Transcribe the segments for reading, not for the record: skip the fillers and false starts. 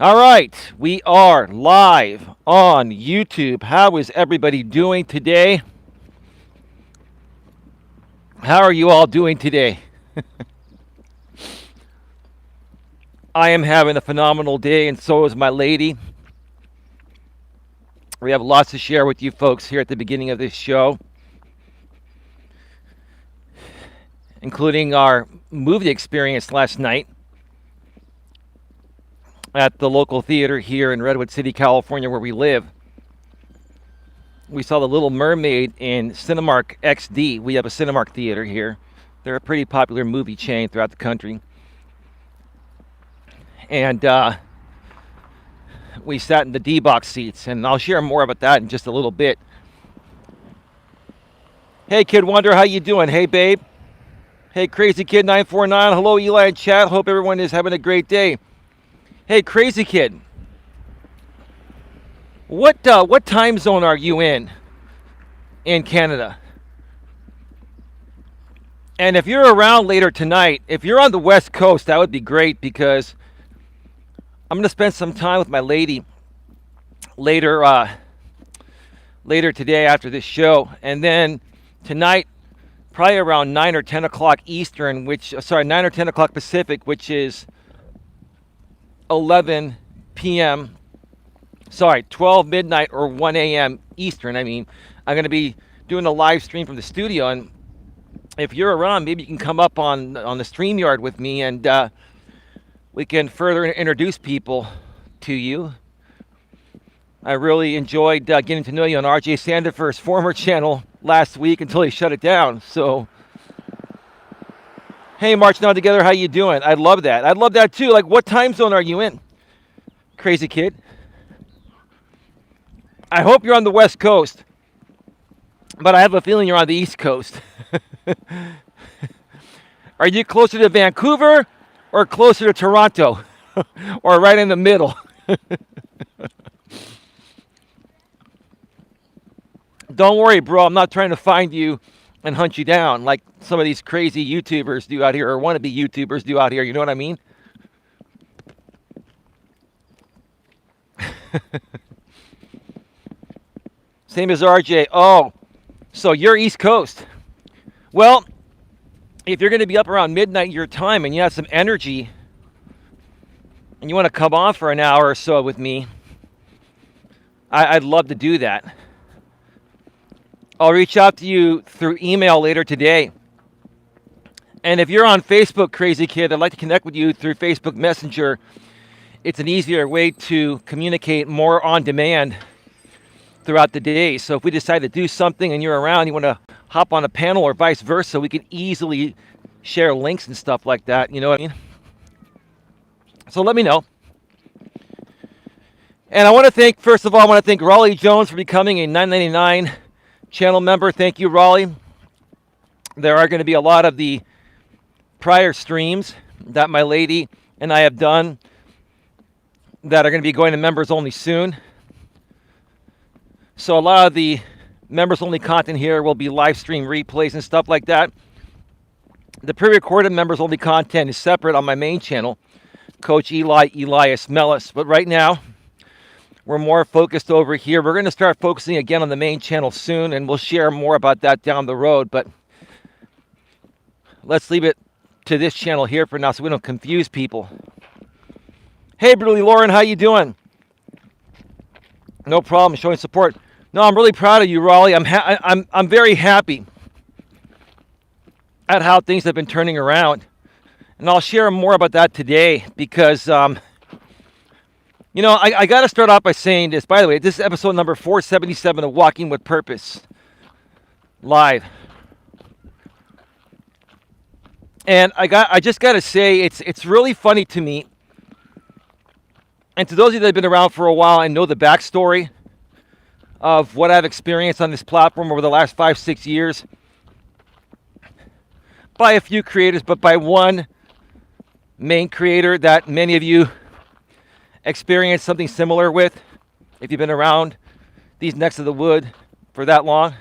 All right, we are live on YouTube. How is everybody doing today? How are you all doing today? I am having a phenomenal day, and so is my lady. We have lots to share with you folks here at the beginning of this show, including our movie experience last night at the local theater here in Redwood City, California, where we live. We saw The Little Mermaid in Cinemark XD. We have a Cinemark theater here. They're a pretty popular movie chain throughout the country. And we sat in the D-box seats, and I'll share more about that in just a little bit. Hey, Kid Wonder, how you doing? Hey, babe. Hey, Crazy Kid 949. Hello, Eli and chat. Hope everyone is having a great day. Hey, Crazy Kid. What time zone are you in Canada? And if you're around later tonight, if you're on the West Coast, that would be great because I'm going to spend some time with my lady later today after this show. And then tonight, probably around 9 or 10 o'clock Eastern, 9 or 10 o'clock Pacific, which is 11 p.m. 12 midnight or 1 a.m. Eastern. I'm going to be doing a live stream from the studio, and if you're around, maybe you can come up on the StreamYard with me, and we can further introduce people to you. I really enjoyed getting to know you on RJ Sandifer's former channel last week until he shut it down. So, hey, March Now Together, how you doing? I love that. I'd love that too. Like, what time zone are you in, Crazy Kid? I hope you're on the West Coast, but I have a feeling you're on the East Coast. Are you closer to Vancouver or closer to Toronto? Or right in the middle? Don't worry, bro. I'm not trying to find you and hunt you down like some of these crazy YouTubers do out here, or wannabe YouTubers do out here. You know what I mean? Same as RJ. Oh, so you're East Coast. Well, if you're going to be up around midnight your time and you have some energy and you want to come on for an hour or so with me, I'd love to do that. I'll reach out to you through email later today. And if you're on Facebook, Crazy Kid, I'd like to connect with you through Facebook Messenger. It's an easier way to communicate more on demand throughout the day. So if we decide to do something and you're around, you want to hop on a panel or vice versa, we can easily share links and stuff like that. You know what I mean? So let me know. And first of all, I want to thank Raleigh Jones for becoming a $9.99 channel member. Thank you, Raleigh. There are going to be a lot of the prior streams that my lady and I have done that are going to be going to members only soon. So a lot of the members only content here will be live stream replays and stuff like that. The pre-recorded members only content is separate on my main channel, Coach Eli, Elias, Melas. But right now, we're more focused over here. We're going to start focusing again on the main channel soon, and we'll share more about that down the road. But let's leave it to this channel here for now so we don't confuse people. Hey, Brutally Lauren, how you doing? No problem, showing support. No, I'm really proud of you, Raleigh. I'm very happy at how things have been turning around. And I'll share more about that today because, I got to start off by saying this. By the way, this is episode number 477 of Walking with Purpose Live. And I just got to say, it's really funny to me. And to those of you that have been around for a while and know the backstory of what I've experienced on this platform over the last 5-6 years, by a few creators, but by one main creator that many of you experienced something similar with, if you've been around these necks of the wood for that long.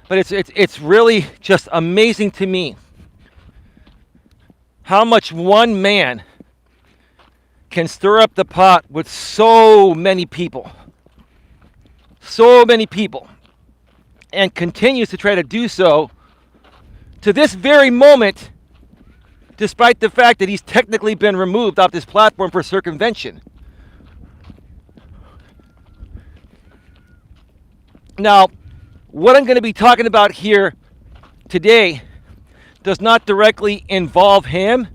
But it's really just amazing to me how much one man can stir up the pot with so many people, and continues to try to do so to this very moment, despite the fact that he's technically been removed off this platform for circumvention. Now, what I'm going to be talking about here today does not directly involve him,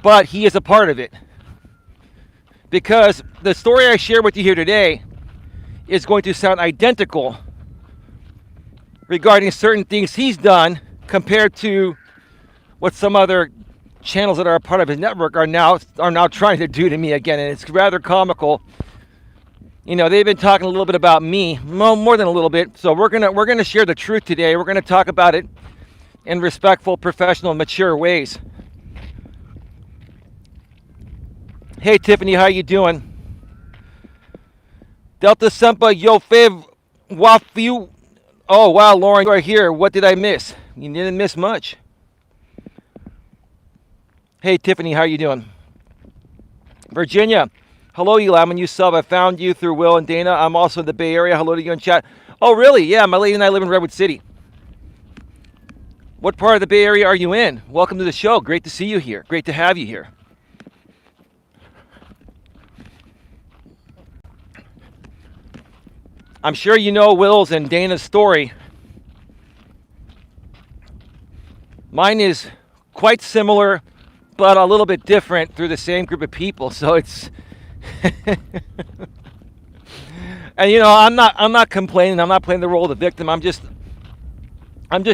but he is a part of it. Because the story I share with you here today is going to sound identical regarding certain things he's done compared to what some other channels that are a part of his network are now trying to do to me again, and it's rather comical. You know, they've been talking a little bit about me, more than a little bit. So we're gonna share the truth today. We're gonna talk about it in respectful, professional, mature ways. Hey Tiffany, how you doing? Delta Sempa Yo Fev Wafiu. Oh wow, Lauren, you are here. What did I miss? You didn't miss much. Hey Tiffany, how you doing? Virginia, hello Eli, I'm a new sub. I found you through Will and Dana. I'm also in the Bay Area. Hello to you in chat. Oh really? Yeah, my lady and I live in Redwood City. What part of the Bay Area are you in? Welcome to the show. Great to see you here. Great to have you here. I'm sure you know Will's and Dana's story. Mine is quite similar, but a little bit different through the same group of people. So it's, and you know, I'm not complaining. I'm not playing the role of the victim. I'm just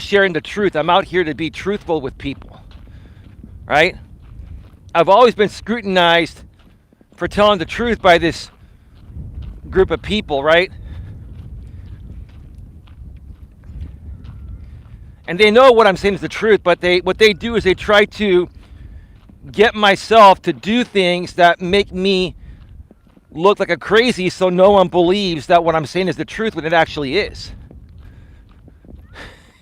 sharing the truth. I'm out here to be truthful with people, right? I've always been scrutinized for telling the truth by this group of people, right? And they know what I'm saying is the truth, but what they do is they try to get myself to do things that make me look like a crazy, so no one believes that what I'm saying is the truth when it actually is.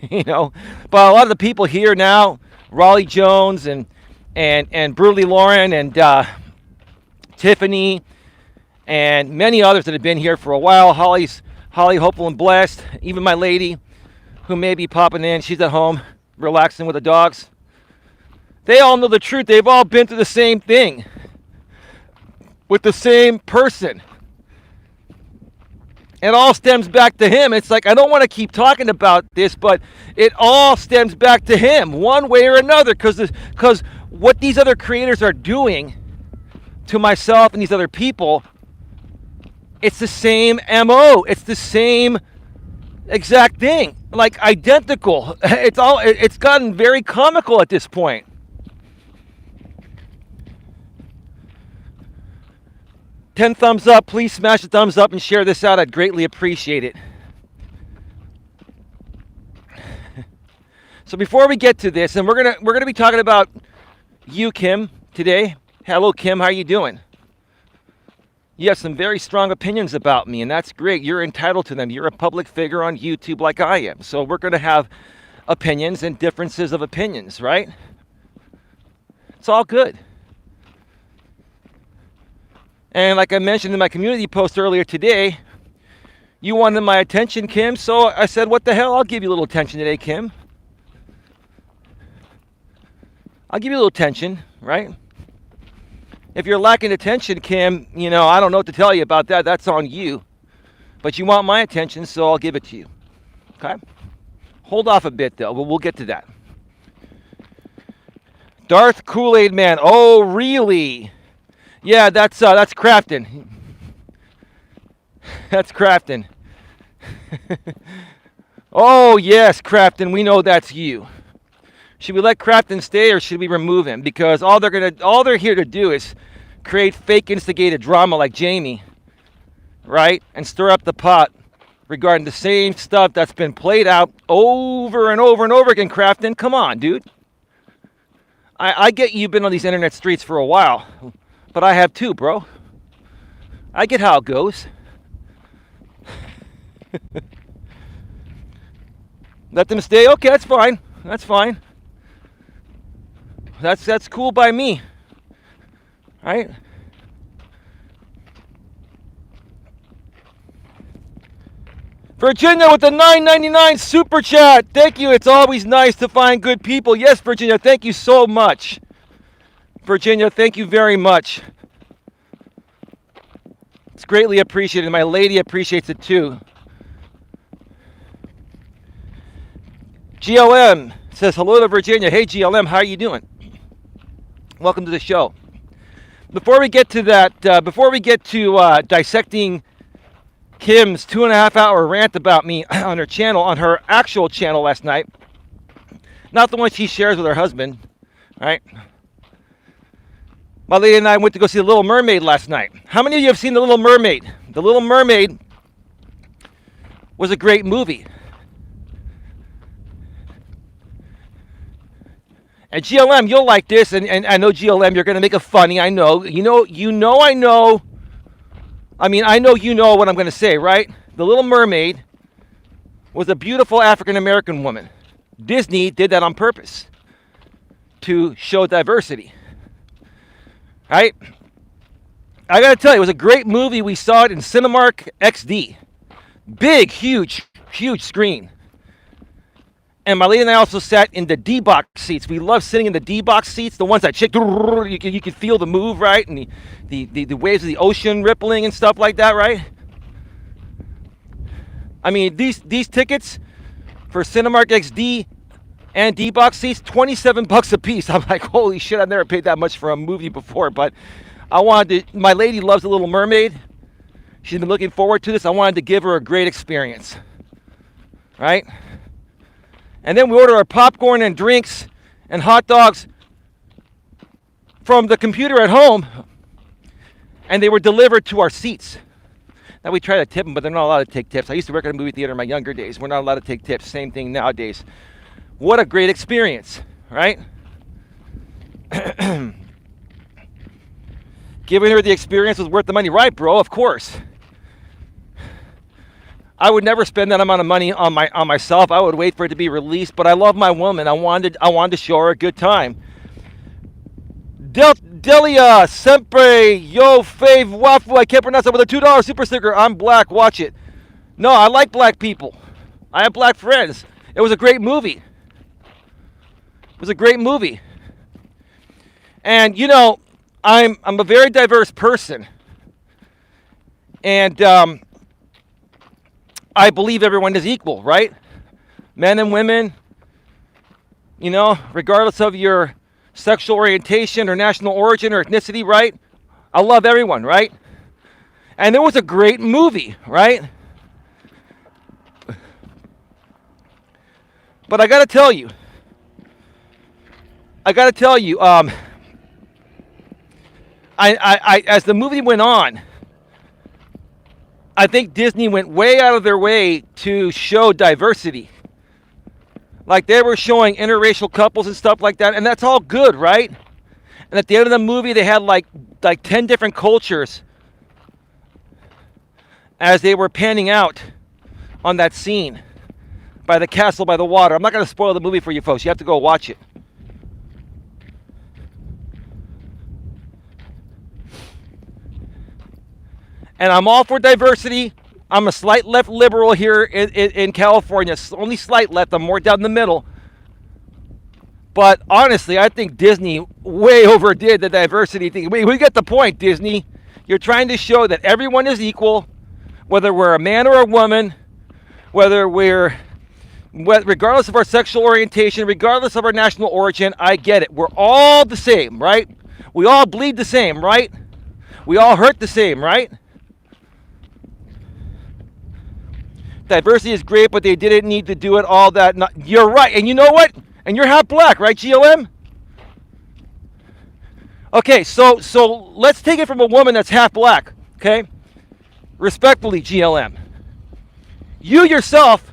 You know, but a lot of the people here now, Raleigh Jones and Brutally Lauren and Tiffany and many others that have been here for a while. Holly, hopeful and blessed. Even my lady, who may be popping in, she's at home relaxing with the dogs. They all know the truth. They've all been through the same thing with the same person. It all stems back to him. It's like, I don't want to keep talking about this, but it all stems back to him one way or another, because what these other creators are doing to myself and these other people, it's the same MO. It's the same exact thing, like identical. It's gotten very comical at this point. $10 thumbs up. Please smash the thumbs up and share this out. I'd greatly appreciate it. So before we get to this, and we're gonna be talking about you, Kim, today. Hello, Kim. How are you doing? You have some very strong opinions about me, and that's great. You're entitled to them. You're a public figure on YouTube like I am. So we're going to have opinions and differences of opinions, right? It's all good. And like I mentioned in my community post earlier today, you wanted my attention, Kim, so I said, what the hell? I'll give you a little attention today, Kim. I'll give you a little attention, right? If you're lacking attention, Kim, you know, I don't know what to tell you about that. That's on you. But you want my attention, so I'll give it to you. Okay? Hold off a bit, though. But we'll get to that. Darth Kool-Aid Man. Oh, really? Yeah, that's Crafton. That's Crafton. Oh, yes, Crafton. We know that's you. Should we let Crafton stay or should we remove him? Because all they're here to do is create fake instigated drama like Jamie, right? And stir up the pot regarding the same stuff that's been played out over and over and over again, Crafton. Come on, dude. I get you've been on these internet streets for a while, but I have too, bro. I get how it goes. Let them stay? Okay, that's fine. That's fine. That's cool by me, right? Virginia with the $9.99 super chat. Thank you. It's always nice to find good people. Yes, Virginia, thank you so much. Virginia, thank you very much. It's greatly appreciated. My lady appreciates it too. GLM says hello to Virginia. Hey, GLM, how are you doing? Welcome to the show. Before we get to that, dissecting Kim's 2.5-hour rant about me on her channel, on her actual channel last night, not the one she shares with her husband, right? My lady and I went to go see The Little Mermaid last night. How many of you have seen The Little Mermaid? The Little Mermaid was a great movie. And GLM, you'll like this, and I know GLM, you're going to make it funny. I know. I know you know what I'm going to say, right? The Little Mermaid was a beautiful African-American woman. Disney did that on purpose to show diversity, right? I got to tell you, it was a great movie. We saw it in Cinemark XD. Big, huge screen. And my lady and I also sat in the D-box seats. We love sitting in the D-box seats, the ones that shake. You can feel the move, right? And the waves of the ocean rippling and stuff like that, right? I mean, these tickets for Cinemark XD and D-box seats, $27 a piece. I'm like, holy shit, I've never paid that much for a movie before. But my lady loves The Little Mermaid. She's been looking forward to this. I wanted to give her a great experience, right? And then we order our popcorn and drinks and hot dogs from the computer at home, and they were delivered to our seats. Now we try to tip them, but they're not allowed to take tips. I used to work at a movie theater in my younger days. We're not allowed to take tips. Same thing nowadays. What a great experience, right? Giving her the experience was worth the money, right, bro? Of course. I would never spend that amount of money on myself. I would wait for it to be released, but I love my woman. I wanted to show her a good time. Delia Sempre Yo Fave Waffle. I can't pronounce that with a $2 super sticker. I'm black. Watch it. No, I like black people. I have black friends. It was a great movie. It was a great movie. And you know, I'm a very diverse person, and I believe everyone is equal, right? Men and women, you know, regardless of your sexual orientation or national origin or ethnicity, right? I love everyone, right? And it was a great movie, right? But I got to tell you, as the movie went on, I think Disney went way out of their way to show diversity. Like they were showing interracial couples and stuff like that, and that's all good, right? And at the end of the movie, they had like 10 different cultures as they were panning out on that scene by the castle by the water. I'm not going to spoil the movie for you folks. You have to go watch it. And I'm all for diversity. I'm a slight left liberal here in California. Only slight left. I'm more down the middle. But honestly, I think Disney way overdid the diversity thing. We get the point, Disney. You're trying to show that everyone is equal, whether we're a man or a woman, regardless of our sexual orientation, regardless of our national origin. I get it. We're all the same, right? We all bleed the same, right? We all hurt the same, right? Diversity is great, but they didn't need to do it all that. You're right. And you know what? And you're half black, right, GLM? Okay, so let's take it from a woman that's half black, okay? Respectfully, GLM. You yourself,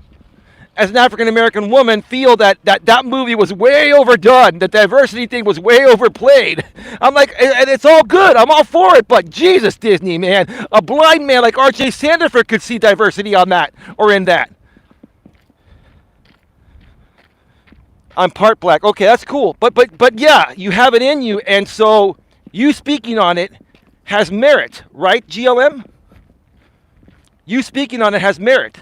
as an African-American woman, feel that movie was way overdone. The diversity thing was way overplayed. I'm like, and it's all good. I'm all for it. But Jesus, Disney, man. A blind man like R.J. Sandiford could see diversity on that or in that. I'm part black. Okay, that's cool. But yeah, you have it in you. And so you speaking on it has merit, right, GLM? You speaking on it has merit.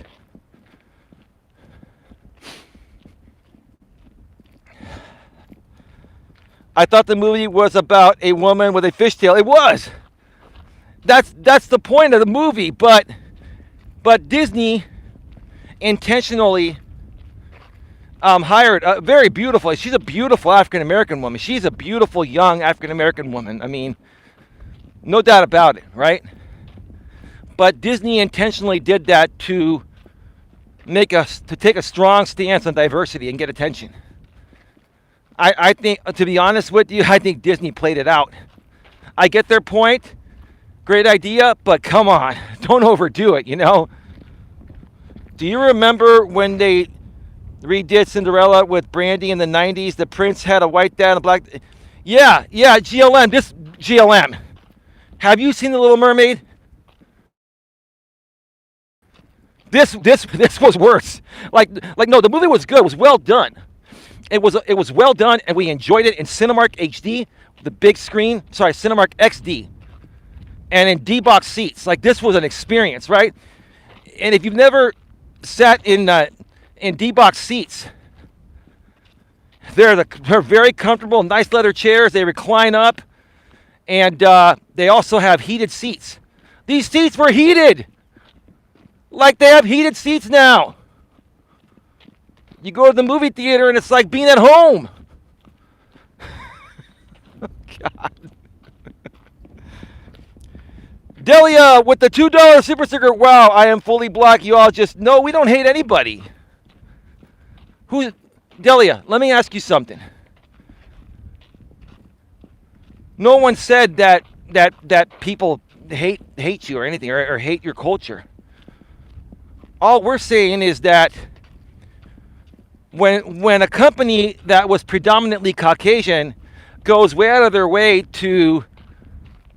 I thought the movie was about a woman with a fishtail. It was. That's the point of the movie. But Disney intentionally hired a very beautiful. She's a beautiful African American woman. She's a beautiful young African American woman. I mean, no doubt about it, right? But Disney intentionally did that to take a strong stance on diversity and get attention. I think, to be honest with you, I think Disney played it out. I get their point. Great idea, but come on, don't overdo it, you know? Do you remember when they redid Cinderella with Brandy in the 90s? The prince had a white dad and a black... Yeah, GLM, this GLM. Have you seen The Little Mermaid? This was worse. Like no, the movie was good. It was well done. It was well done, and we enjoyed it in Cinemark HD, the big screen. Sorry, Cinemark XD, and in D-box seats. Like, this was an experience, right? And if you've never sat in D-box seats, they're very comfortable, nice leather chairs. They recline up, and they also have heated seats. These seats were heated, like they have heated seats now. You go to the movie theater and it's like being at home. God. Delia with the $2 super sticker. Wow, I am fully black. You all just... No, we don't hate anybody. Delia, let me ask you something. No one said that people hate you or anything, or hate your culture. All we're saying is that when a company that was predominantly Caucasian goes way out of their way to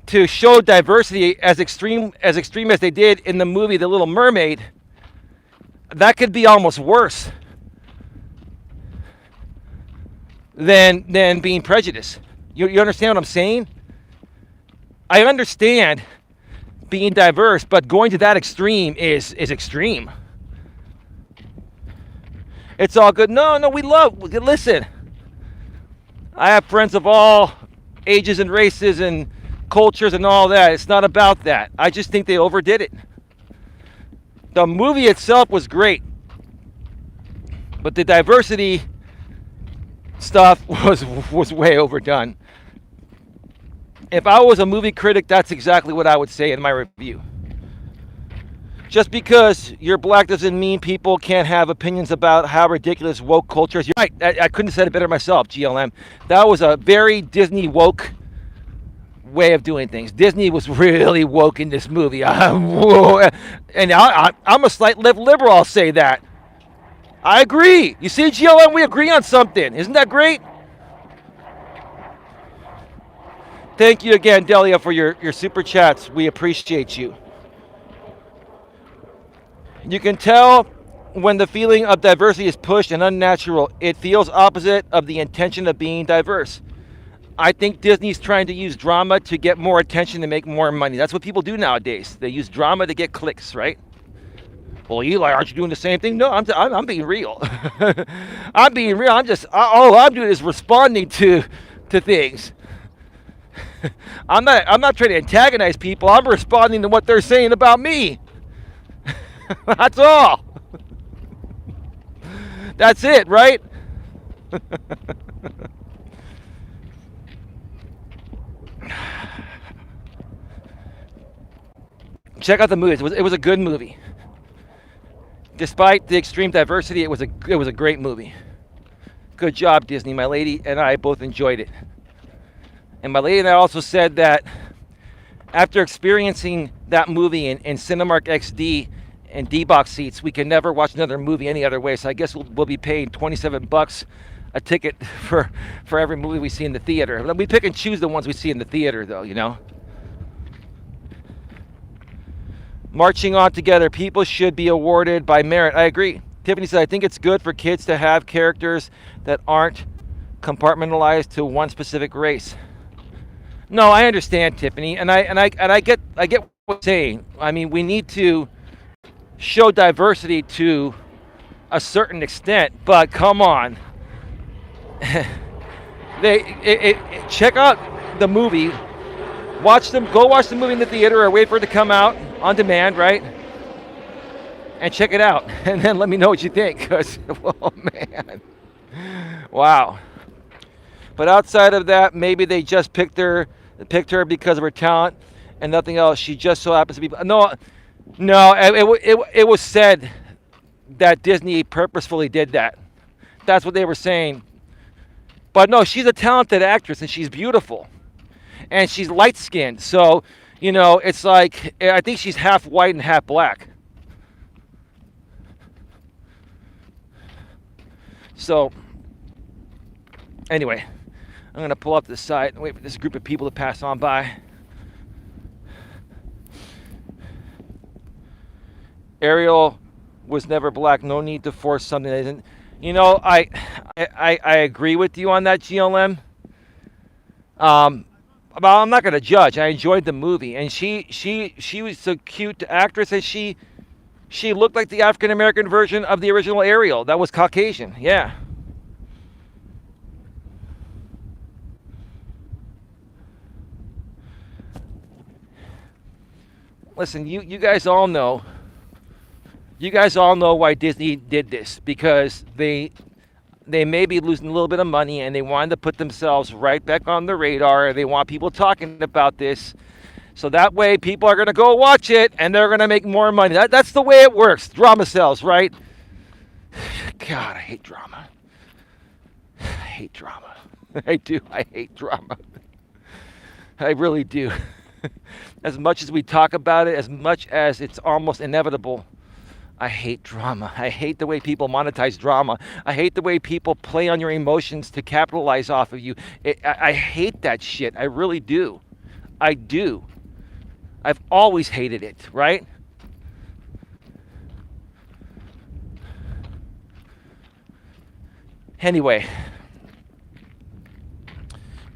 show diversity as extreme as they did in the movie The Little Mermaid, that could be almost worse than being prejudiced. You understand what I'm saying? I understand being diverse, but going to that extreme is extreme. It's all good. No, listen. I have friends of all ages and races and cultures and all that. It's not about that. I just think they overdid it. The movie itself was great, but the diversity stuff was way overdone. If I was a movie critic, that's exactly what I would say in my review. Just because you're black doesn't mean people can't have opinions about how ridiculous woke culture is. You're right. I couldn't have said it better myself, GLM. That was a very Disney woke way of doing things. Disney was really woke in this movie. And I'm a slight left liberal, I'll say that. I agree. You see, GLM, we agree on something. Isn't that great? Thank you again, Delia, for your super chats. We appreciate you. You can tell when the feeling of diversity is pushed and unnatural. It feels opposite of the intention of being diverse. I think Disney's trying to use drama to get more attention and make more money. That's what people do nowadays. They use drama to get clicks, right? Well, Eli, aren't you doing the same thing? No, I'm being real. I'm being real. All I'm doing is responding to things. I'm not trying to antagonize people. I'm responding to what they're saying about me. That's all. That's it, right? Check out the movie. It was a good movie. Despite the extreme diversity, it was a great movie. Good job, Disney. My lady and I both enjoyed it. And my lady and I also said that after experiencing that movie in Cinemark XD and D-box seats, we can never watch another movie any other way. So I guess we'll be paying $27 a ticket for every movie we see in the theater. We pick and choose the ones we see in the theater, though, you know. Marching on together, people should be awarded by merit. I agree. Tiffany said, I think it's good for kids to have characters that aren't compartmentalized to one specific race. No, I understand, Tiffany, and I get what you're saying. I mean, we need to show diversity to a certain extent, but come on. Check out the movie. Go watch the movie in the theater or wait for it to come out on demand, right? And check it out, and then let me know what you think. Because, oh man, wow. But outside of that, maybe they just picked her because of her talent and nothing else. She just so happens to be. No. It was said that Disney purposefully did that. That's what they were saying. But no, she's a talented actress and she's beautiful, and she's light skinned. So it's like I think she's half white and half black. So anyway, I'm going to pull up to the side and wait for this group of people to pass on by. Ariel was never black. No need to force something that isn't. I agree with you on that, GLM. But I'm not going to judge. I enjoyed the movie, and she was a cute actress, and she looked like the African American version of the original Ariel. That was Caucasian. Yeah. Listen, you guys all know. You guys all know why Disney did this, because they may be losing a little bit of money and they wanted to put themselves right back on the radar. They want people talking about this. So that way people are going to go watch it and they're going to make more money. That's the way it works. Drama sells, right? God, I hate drama. I hate drama. I do. I hate drama. I really do. As much as we talk about it, as much as it's almost inevitable, I hate drama. I hate the way people monetize drama. I hate the way people play on your emotions to capitalize off of you. I hate that shit. I really do. I do. I've always hated it, right? Anyway,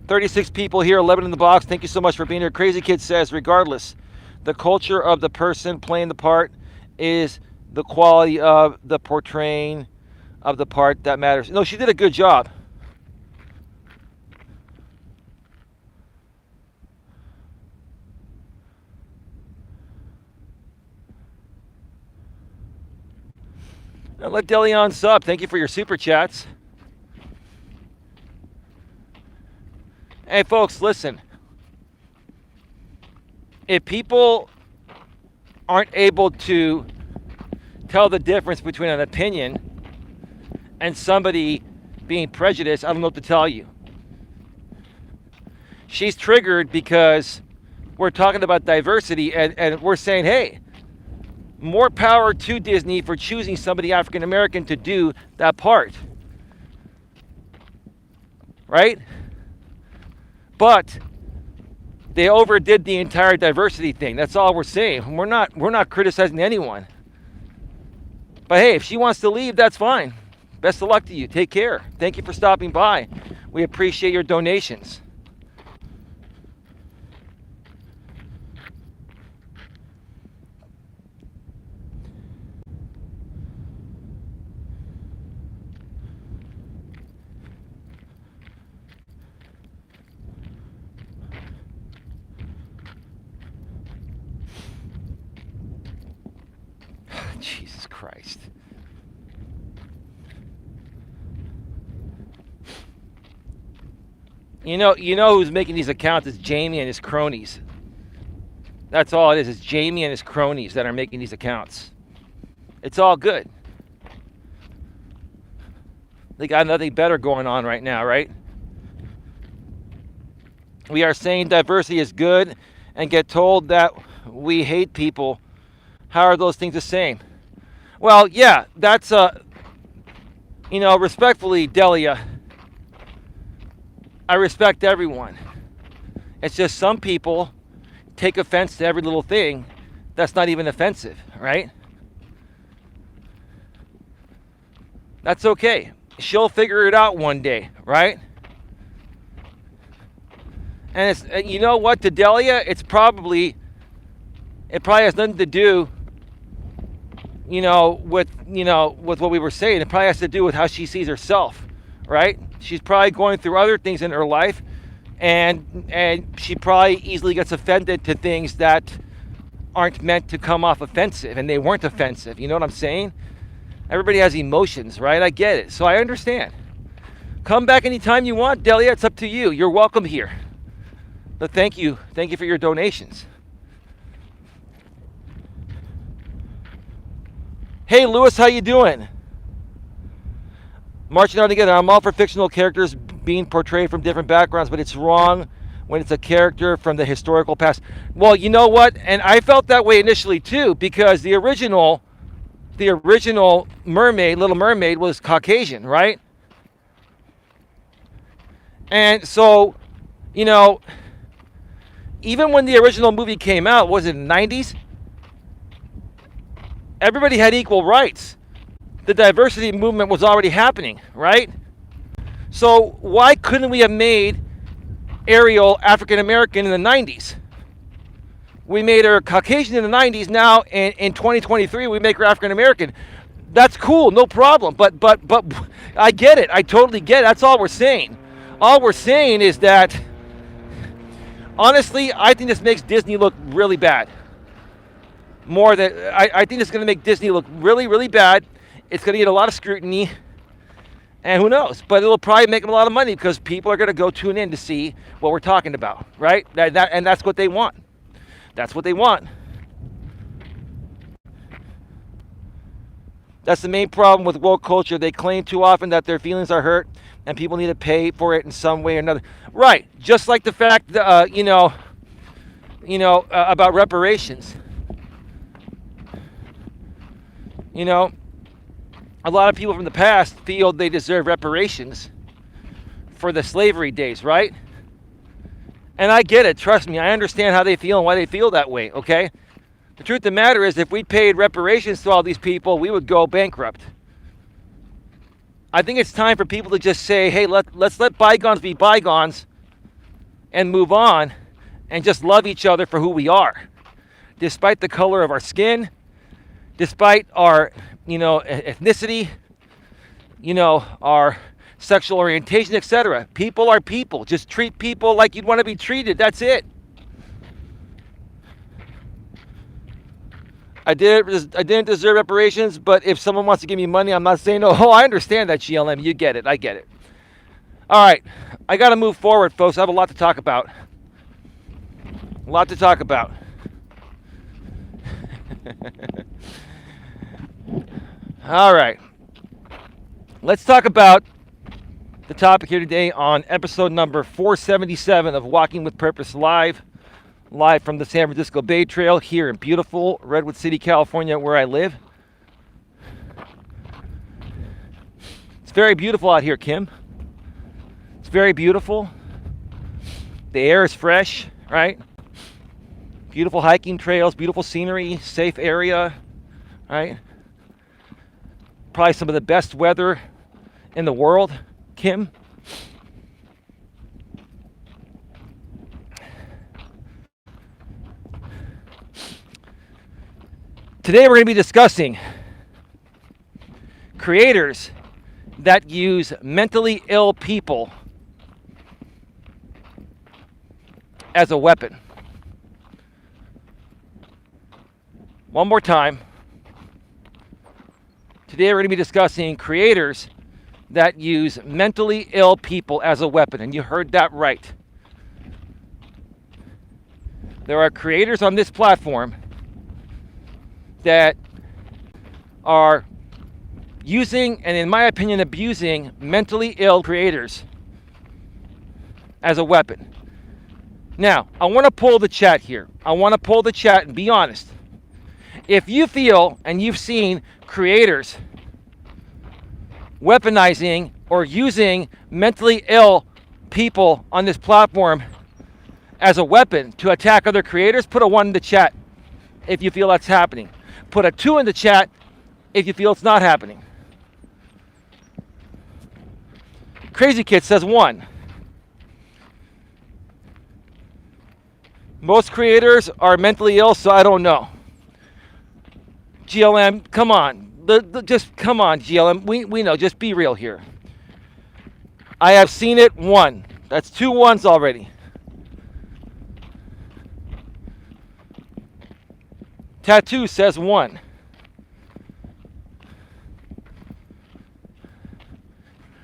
36 people here, 11 in the box. Thank you so much for being here. Crazy Kid says, regardless, the culture of the person playing the part is the quality of the portraying of the part that matters. No, she did a good job. Now let Delion sub. Thank you for your super chats. Hey, folks, listen. If people aren't able to tell the difference between an opinion and somebody being prejudiced, I don't know what to tell you. She's triggered because we're talking about diversity and we're saying, hey, more power to Disney for choosing somebody African American to do that part. Right? But they overdid the entire diversity thing. That's all we're saying. We're not criticizing anyone. But hey, if she wants to leave, that's fine. Best of luck to you. Take care. Thank you for stopping by. We appreciate your donations. Jesus Christ. You know who's making these accounts is Jamie and his cronies. That's all it is. It's Jamie and his cronies that are making these accounts. It's all good. They got nothing better going on right now, right? We are saying diversity is good and get told that we hate people. How are those things the same? Well, yeah, that's respectfully, Delia, I respect everyone. It's just some people take offense to every little thing that's not even offensive, right? That's okay. She'll figure it out one day, right? And it's, you know what, to Delia, it probably has nothing to do, with what we were saying. It probably has to do with how she sees herself, right? She's probably going through other things in her life, and she probably easily gets offended to things that aren't meant to come off offensive, and they weren't offensive. You know what I'm saying? Everybody has emotions, right? I get it. So I understand. Come back anytime you want, Delia. It's up to you. You're welcome here. But thank you. Thank you for your donations. Hey, Lewis, how you doing? Marching on together. I'm all for fictional characters being portrayed from different backgrounds, but it's wrong when it's a character from the historical past. Well, you know what? And I felt that way initially too, because the original mermaid, Little Mermaid, was Caucasian, right? And so, you know, even when the original movie came out, was it in the 90s? Everybody had equal rights. The diversity movement was already happening, right? So why couldn't we have made Ariel African American in the 90s? We made her Caucasian in the 90s. Now in 2023 we make her African American. That's cool, no problem. But I get it. I totally get it. That's all we're saying. All we're saying is that, honestly, I think this makes Disney look really bad. More than I think it's going to make Disney look really, really bad. It's going to get a lot of scrutiny, and who knows? But it'll probably make them a lot of money because people are going to go tune in to see what we're talking about, right? And that's what they want. That's what they want. That's the main problem with woke culture. They claim too often that their feelings are hurt, and people need to pay for it in some way or another. Right? Just like the fact that about reparations. You know, a lot of people from the past feel they deserve reparations for the slavery days, right? And I get it. Trust me, I understand how they feel and why they feel that way, okay? The truth of the matter is, if we paid reparations to all these people, we would go bankrupt. I think it's time for people to just say, hey, let's let bygones be bygones and move on and just love each other for who we are, despite the color of our skin, despite our, ethnicity, our sexual orientation, etc. People are people. Just treat people like you'd want to be treated. That's it. I didn't deserve reparations, but if someone wants to give me money, I'm not saying no. Oh, I understand that, GLM. You get it. I get it. All right. I got to move forward, folks. I have a lot to talk about. A lot to talk about. All right. Let's talk about the topic here today on episode number 477 of Walking with Purpose live from the San Francisco Bay Trail here in beautiful Redwood City, California, where I live. It's very beautiful out here, Kim. It's very beautiful. The air is fresh, right? Beautiful hiking trails, beautiful scenery, safe area, right? Probably some of the best weather in the world, Kim. Today we're going to be discussing creators that use mentally ill people as a weapon. One more time. Today we're going to be discussing creators that use mentally ill people as a weapon. And you heard that right. There are creators on this platform that are using, and in my opinion, abusing mentally ill creators as a weapon. Now, I want to pull the chat here. I want to pull the chat and be honest. If you feel and you've seen creators weaponizing or using mentally ill people on this platform as a weapon to attack other creators, put a 1 in the chat if you feel that's happening. Put a 2 in the chat if you feel it's not happening. Crazy Kid says 1. Most creators are mentally ill, so I don't know. GLM, come on. Just come on, GLM. We know. Just be real here. I have seen it 1. That's 2 ones already. Tattoo says 1.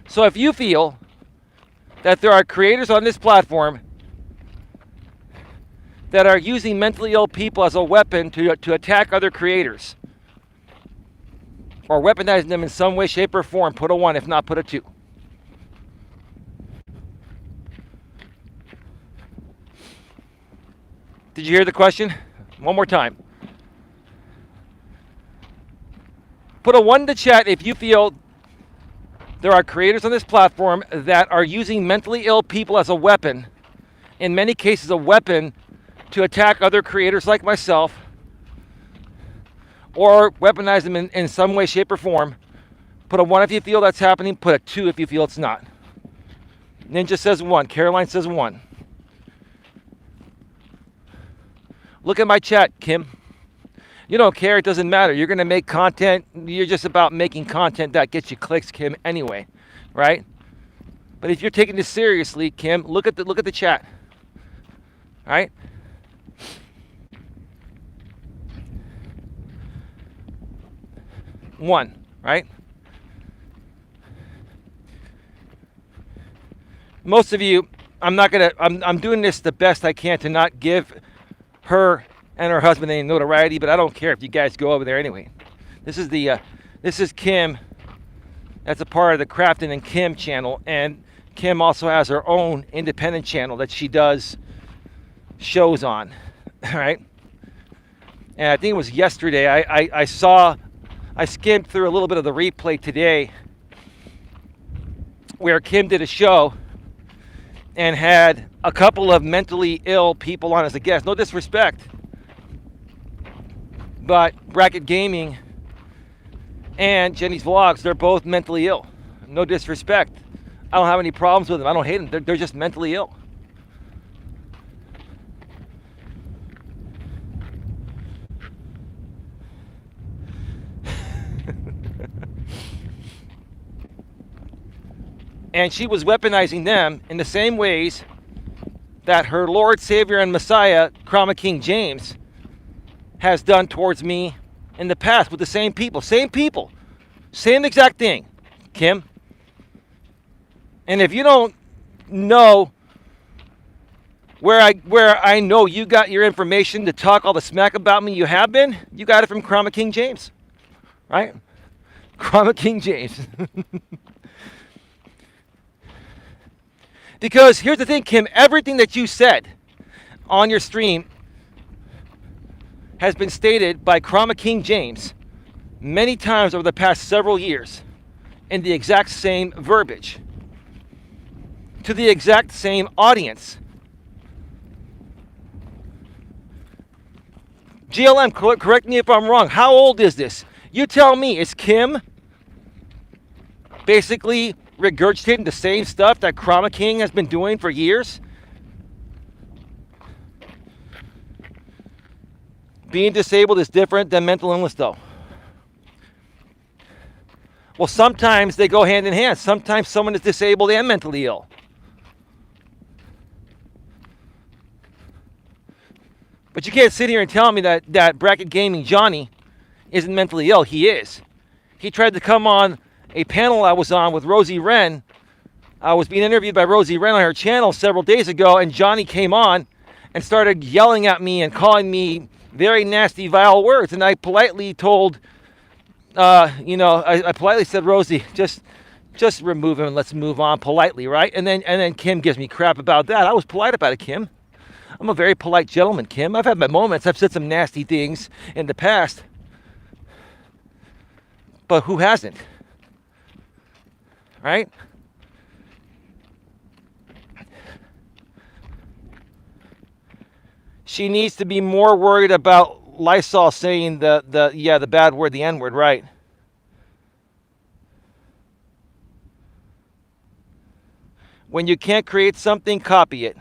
So if you feel that there are creators on this platform that are using mentally ill people as a weapon to attack other creators, or weaponizing them in some way, shape, or form, put a 1. If not, put a 2. Did you hear the question? One more time. Put a 1 in the chat if you feel there are creators on this platform that are using mentally ill people as a weapon, in many cases a weapon to attack other creators like myself, or weaponize them in some way, shape, or form. Put a 1 if you feel that's happening. Put a 2 if you feel it's not. Ninja says 1. Caroline says 1. Look at my chat, Kim. You don't care. It doesn't matter. You're going to make content. You're just about making content that gets you clicks, Kim, anyway, right? But if you're taking this seriously, Kim, look at the chat. All right? One, right? Most of you, I'm doing this the best I can to not give her and her husband any notoriety, but I don't care if you guys go over there anyway. This is Kim. That's a part of the Crafton and Kim channel, and Kim also has her own independent channel that she does shows on, all right? And I think it was yesterday, I skimmed through a little bit of the replay today where Kim did a show and had a couple of mentally ill people on as a guest. No disrespect, but Bracket Gaming and Jenny's Vlogs, they're both mentally ill. No disrespect. I don't have any problems with them. I don't hate them. They're just mentally ill. And she was weaponizing them in the same ways that her Lord, Savior, and Messiah, Chroma King James, has done towards me in the past with the same people. Same people. Same exact thing, Kim. And if you don't know where I know you got your information to talk all the smack about me you have been, you got it from Chroma King James. Right? Chroma King James. Because here's the thing, Kim, everything that you said on your stream has been stated by Chroma King James many times over the past several years in the exact same verbiage to the exact same audience. GLM, correct me if I'm wrong. How old is this? You tell me. Is Kim basically regurgitating the same stuff that Chroma King has been doing for years? Being disabled is different than mental illness, though. Well, sometimes they go hand in hand. Sometimes someone is disabled and mentally ill. But you can't sit here and tell me that Bracket Gaming Johnny isn't mentally ill. He is. He tried to come on a panel I was on with Rosie Wren. I was being interviewed by Rosie Wren on her channel several days ago, and Johnny came on and started yelling at me and calling me very nasty, vile words. And I politely told, I politely said, Rosie, just remove him and let's move on politely, right? And then Kim gives me crap about that. I was polite about it, Kim. I'm a very polite gentleman, Kim. I've had my moments. I've said some nasty things in the past. But who hasn't? Right? She needs to be more worried about Lysol saying the bad word, the N-word, right? When you can't create something, copy it.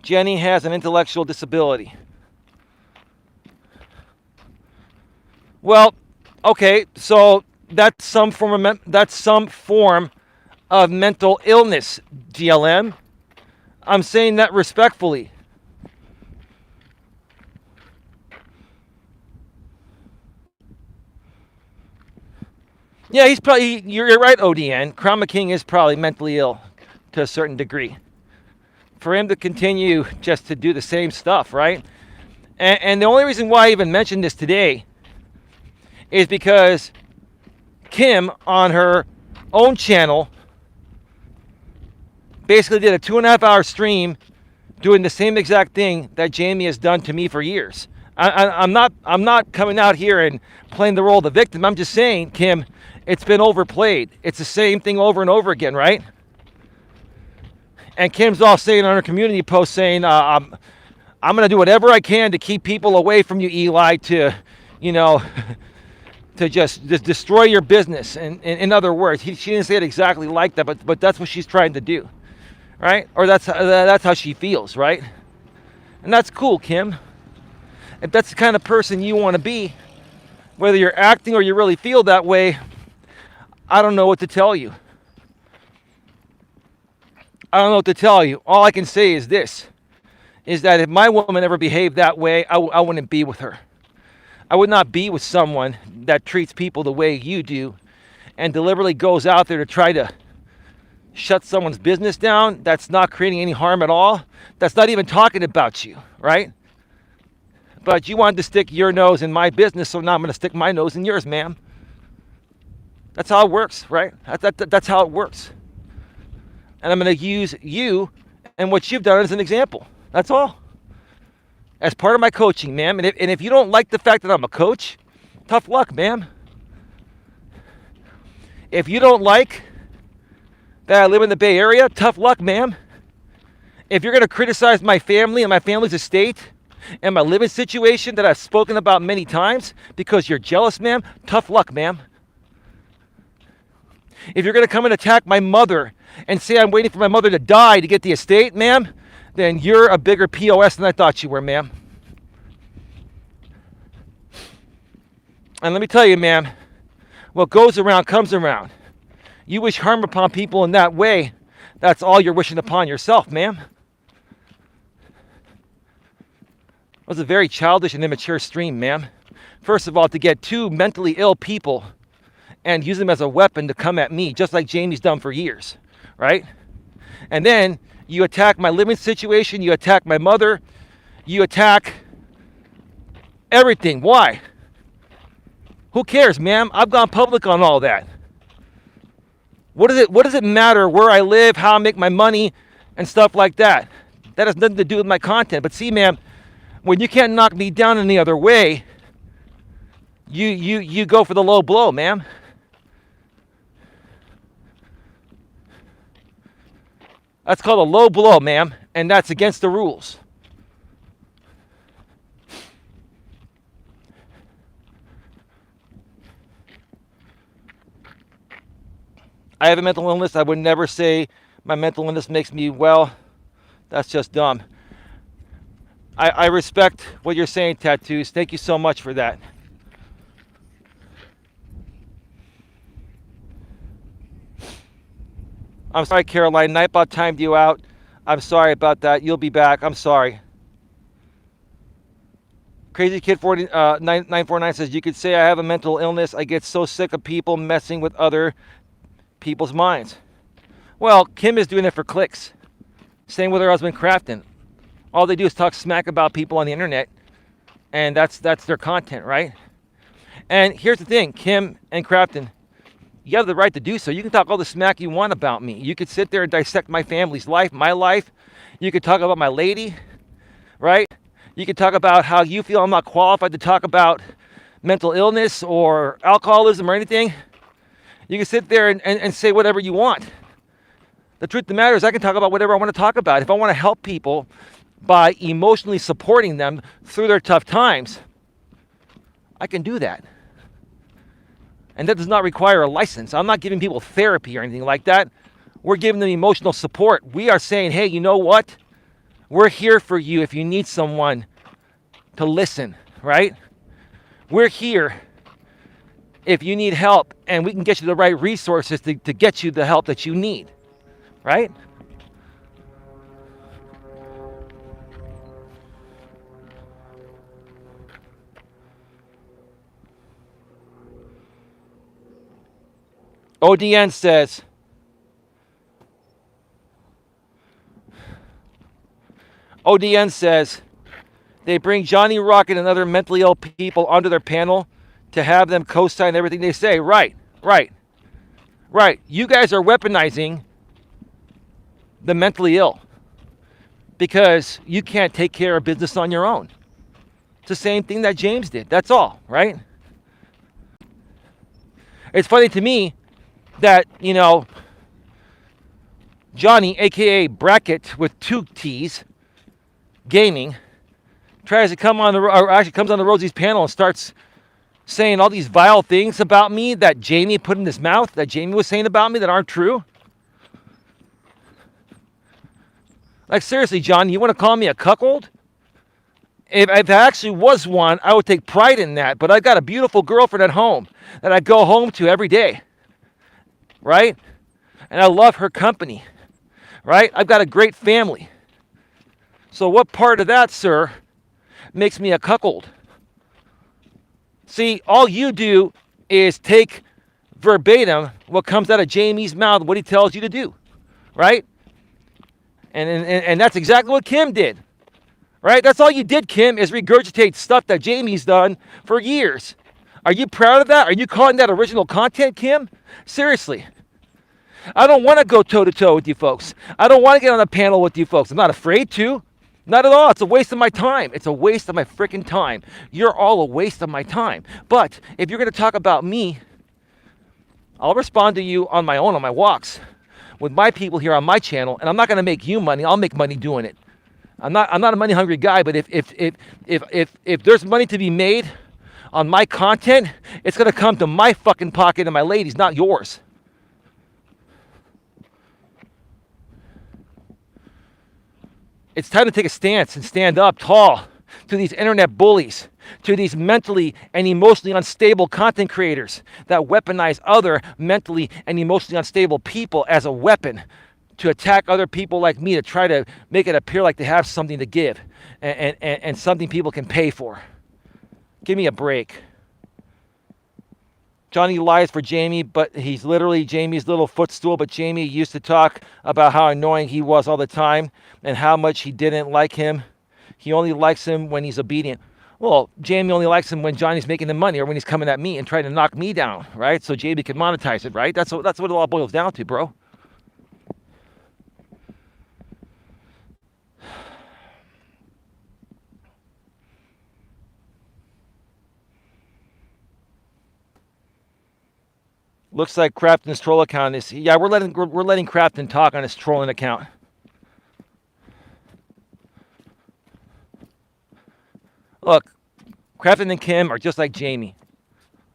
Jenny has an intellectual disability. Well, okay, so that's some form of mental illness, GLM. I'm saying that respectfully. Yeah, he's probably, you're right, ODN. Krama King is probably mentally ill to a certain degree. For him to continue just to do the same stuff, right? And the only reason why I even mentioned this today is because Kim, on her own channel, basically did a 2.5 hour stream doing the same exact thing that Jamie has done to me for years. I'm not coming out here and playing the role of the victim. I'm just saying, Kim, it's been overplayed. It's the same thing over and over again, right? And Kim's all saying on her community post saying, I'm going to do whatever I can to keep people away from you, Eli, to, you know, to just destroy your business. And in other words, she didn't say it exactly like that, but that's what she's trying to do, right? Or that's how she feels, right? And that's cool, Kim. If that's the kind of person you want to be, whether you're acting or you really feel that way, I don't know what to tell you. I don't know what to tell you. All I can say is this, is that if my woman ever behaved that way, I wouldn't be with her. I would not be with someone that treats people the way you do and deliberately goes out there to try to shut someone's business down. That's not creating any harm at all. That's not even talking about you, right? But you wanted to stick your nose in my business, so now I'm going to stick my nose in yours, ma'am. That's how it works, right? That's how it works. And I'm going to use you and what you've done as an example. That's all. As part of my coaching, ma'am. And if you don't like the fact that I'm a coach, tough luck, ma'am. If you don't like that I live in the Bay Area, tough luck, ma'am. If you're going to criticize my family and my family's estate and my living situation that I've spoken about many times because you're jealous, ma'am, tough luck, ma'am. If you're going to come and attack my mother and say I'm waiting for my mother to die to get the estate, ma'am, then you're a bigger POS than I thought you were, ma'am. And let me tell you, ma'am, what goes around comes around. You wish harm upon people in that way, that's all you're wishing upon yourself, ma'am. It was a very childish and immature stream, ma'am. First of all, to get two mentally ill people and use them as a weapon to come at me, just like Jamie's done for years, right? And then you attack my living situation, you attack my mother, you attack everything. Why? Who cares, ma'am? I've gone public on all that. What does it matter where I live, how I make my money, and stuff like that? That has nothing to do with my content. But see, ma'am, when you can't knock me down any other way, you go for the low blow, ma'am. That's called a low blow, ma'am, and that's against the rules. I have a mental illness. I would never say my mental illness makes me well. That's just dumb. I respect what you're saying, Tattoos. Thank you so much for that. I'm sorry, Caroline. Nightbot timed you out. I'm sorry about that. You'll be back. I'm sorry. Crazy Kid 949 says, you could say I have a mental illness. I get so sick of people messing with other people's minds. Well, Kim is doing it for clicks. Same with her husband, Crafton. All they do is talk smack about people on the internet, and that's their content, right? And here's the thing, Kim and Crafton, you have the right to do so. You can talk all the smack you want about me. You could sit there and dissect my family's life, my life. You could talk about my lady, right? You could talk about how you feel I'm not qualified to talk about mental illness or alcoholism or anything. You can sit there and say whatever you want. The truth of the matter is I can talk about whatever I want to talk about. If I want to help people by emotionally supporting them through their tough times, I can do that. And that does not require a license. I'm not giving people therapy or anything like that. We're giving them emotional support. We are saying, hey, you know what? We're here for you if you need someone to listen, right? We're here if you need help, and we can get you the right resources to get you the help that you need, right? ODN says, they bring Johnny Rocket and other mentally ill people onto their panel to have them co-sign everything they say. Right. You guys are weaponizing the mentally ill because you can't take care of business on your own. It's the same thing that James did. That's all, right? It's funny to me that, Johnny, a.k.a. Bracket with 2 T's, Gaming, tries to come on comes on the Rosie's panel and starts saying all these vile things about me that Jamie put in his mouth, that Jamie was saying about me that aren't true. Like, seriously, John, you want to call me a cuckold? If I actually was one, I would take pride in that. But I've got a beautiful girlfriend at home that I go home to every day, right? And I love her company, right? I've got a great family. So what part of that, sir, makes me a cuckold? See, all you do is take verbatim what comes out of Jamie's mouth, what he tells you to do, right? And that's exactly what Kim did, right? That's all you did, Kim, is regurgitate stuff that Jamie's done for years. Are you proud of that? Are you calling that original content, Kim? Seriously. I don't want to go toe-to-toe with you folks. I don't want to get on a panel with you folks. I'm not afraid to. Not at all. It's a waste of my time. It's a waste of my freaking time. You're all a waste of my time. But if you're going to talk about me, I'll respond to you on my own, on my walks, with my people here on my channel, and I'm not going to make you money. I'll make money doing it. I'm not a money hungry guy, but if there's money to be made on my content, it's going to come to my fucking pocket and my ladies, not yours. It's time to take a stance and stand up tall to these internet bullies, to these mentally and emotionally unstable content creators that weaponize other mentally and emotionally unstable people as a weapon to attack other people like me, to try to make it appear like they have something to give and something people can pay for. Give me a break. Johnny lies for Jamie, but he's literally Jamie's little footstool. But Jamie used to talk about how annoying he was all the time and how much he didn't like him. He only likes him when he's obedient. Well, Jamie only likes him when Johnny's making the money or when he's coming at me and trying to knock me down, right? So Jamie can monetize it, right? That's what it all boils down to, bro. Looks like Crafton's troll account is... Yeah, we're letting Crafton talk on his trolling account. Look, Crafton and Kim are just like Jamie.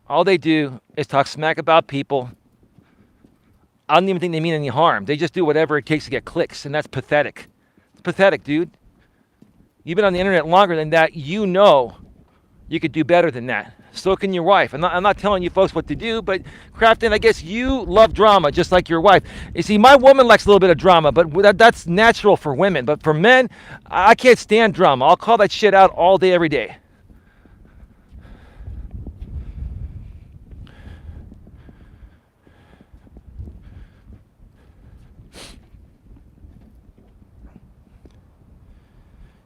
All they do is talk smack about people. I don't even think they mean any harm. They just do whatever it takes to get clicks, and that's pathetic. It's pathetic, dude. You've been on the internet longer than that. You know you could do better than that. So can your wife. I'm not telling you folks what to do, but Crafton, I guess you love drama just like your wife. You see, my woman likes a little bit of drama, but that's natural for women. But for men, I can't stand drama. I'll call that shit out all day, every day.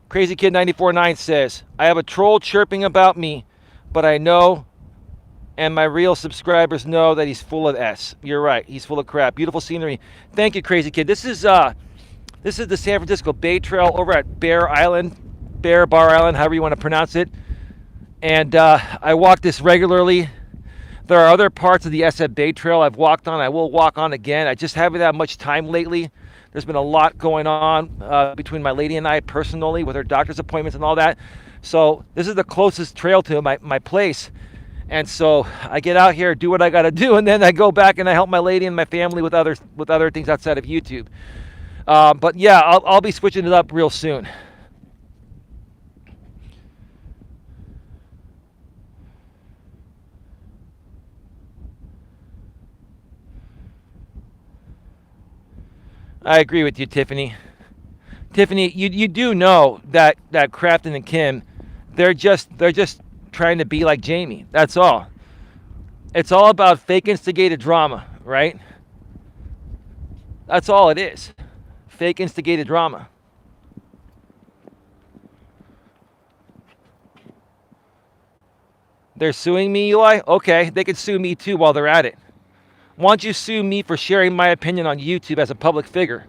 Crazy Kid 94.9 says, I have a troll chirping about me, but I know, and my real subscribers know that he's full of S. You're right. He's full of crap. Beautiful scenery. Thank you, Crazy Kid. This is the San Francisco Bay Trail over at Bar Island, however you want to pronounce it. And I walk this regularly. There are other parts of the SF Bay Trail I've walked on. I will walk on again. I just haven't had much time lately. There's been a lot going on between my lady and I personally with her doctor's appointments and all that. So this is the closest trail to my place. And so I get out here, do what I got to do, and then I go back and I help my lady and my family with other things outside of YouTube. But yeah, I'll be switching it up real soon. I agree with you, Tiffany. Tiffany, you do know that Crafton and Kim, they're just trying to be like Jamie. That's all. It's all about fake instigated drama, right? That's all it is. Fake instigated drama. They're suing me, Eli? Okay, they could sue me too while they're at it. Why don't you sue me for sharing my opinion on YouTube as a public figure?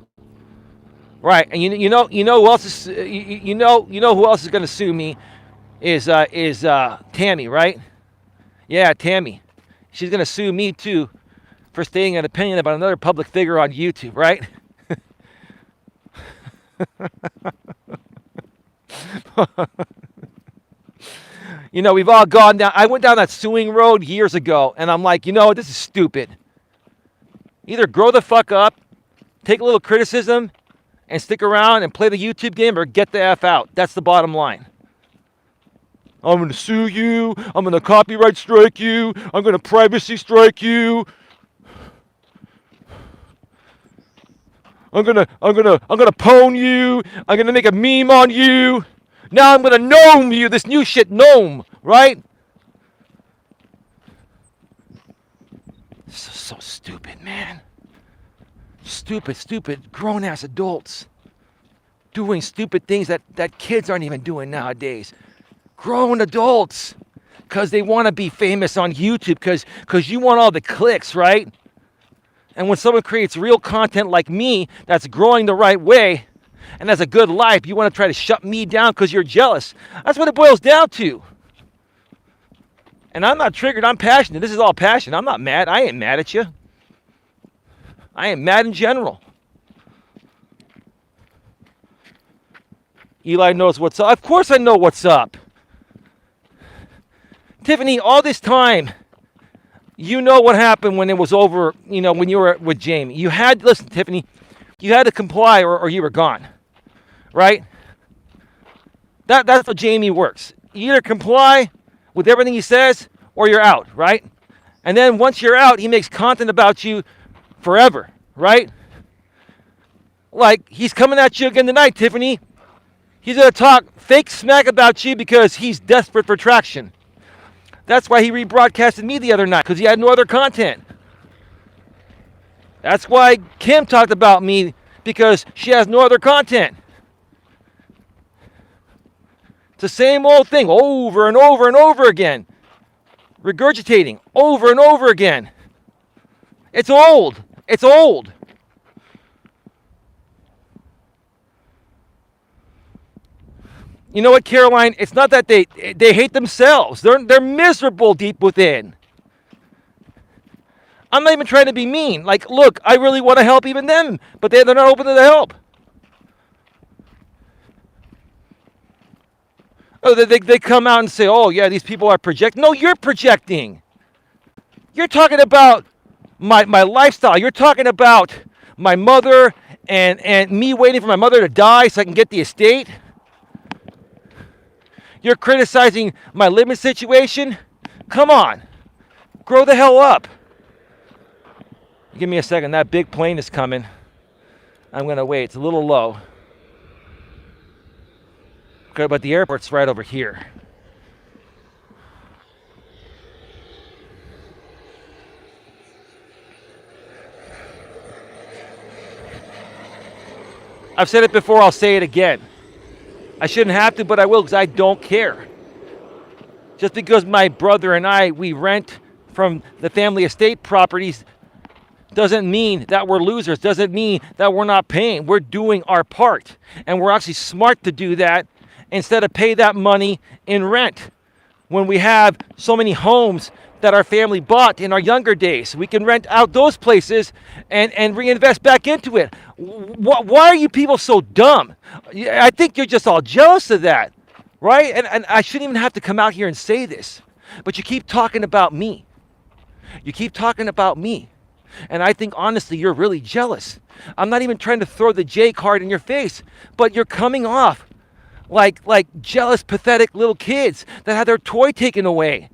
Right, and you know who else is you know who else is going to sue me is Tammy, right? Yeah, Tammy. She's going to sue me too for stating an opinion about another public figure on YouTube, right? We've all gone down. I went down that suing road years ago, and I'm like, this is stupid. Either grow the fuck up, take a little criticism, and stick around and play the YouTube game, or get the F out. That's the bottom line. I'm going to sue you. I'm going to copyright strike you. I'm going to privacy strike you. I'm going to pwn you. I'm going to make a meme on you. Now I'm going to gnome you, this new shit gnome, right? So stupid, man. Stupid grown-ass adults doing stupid things that kids aren't even doing nowadays. Grown adults, because they want to be famous on YouTube, because you want all the clicks, right? And when someone creates real content like me that's growing the right way and has a good life, you want to try to shut me down because you're jealous. That's what it boils down to. And I'm not triggered. I'm passionate. This is all passion. I'm not mad. I ain't mad at you. I ain't mad in general. Eli knows what's up. Of course I know what's up. Tiffany, all this time, you know what happened when it was over, when you were with Jamie. Listen, Tiffany, you had to comply or you were gone, right? That's how Jamie works. You either comply with everything he says or you're out, right? And then once you're out, he makes content about you forever, right? Like, he's coming at you again tonight, Tiffany. He's going to talk fake smack about you because he's desperate for traction. That's why he rebroadcasted me the other night, because he had no other content. That's why Kim talked about me, because she has no other content. It's the same old thing over and over and over again. Regurgitating over and over again. It's old. It's old. You know what, Caroline? It's not that they hate themselves. They're miserable deep within. I'm not even trying to be mean. Like, look, I really want to help even them, but they're not open to the help. Oh, they come out and say, oh, yeah, these people are projecting. No, you're projecting. You're talking about my lifestyle. You're talking about my mother and me waiting for my mother to die so I can get the estate. You're criticizing my living situation? Come on. Grow the hell up. Give me a second. That big plane is coming. I'm going to wait. It's a little low. Okay, but the airport's right over here. I've said it before. I'll say it again. I shouldn't have to, but I will, because I don't care. Just because my brother and we rent from the family estate properties doesn't mean that we're losers, doesn't mean that we're not paying. We're doing our part. And we're actually smart to do that instead of pay that money in rent. When we have so many homes that our family bought in our younger days, we can rent out those places and reinvest back into it. Why are you people so dumb? I think you're just all jealous of that, right? And I shouldn't even have to come out here and say this, but you keep talking about me. You keep talking about me. And I think, honestly, you're really jealous. I'm not even trying to throw the J card in your face, but you're coming off like jealous, pathetic little kids that had their toy taken away.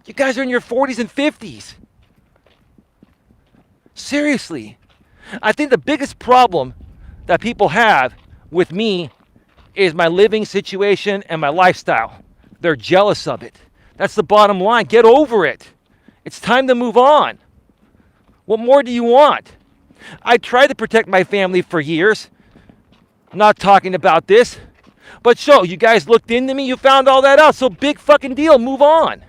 You guys are in your 40s and 50s. Seriously. I think the biggest problem that people have with me is my living situation and my lifestyle. They're jealous of it. That's the bottom line. Get over it. It's time to move on. What more do you want? I tried to protect my family for years. I'm not talking about this. But so, you guys looked into me, you found all that out. So big fucking deal. Move on.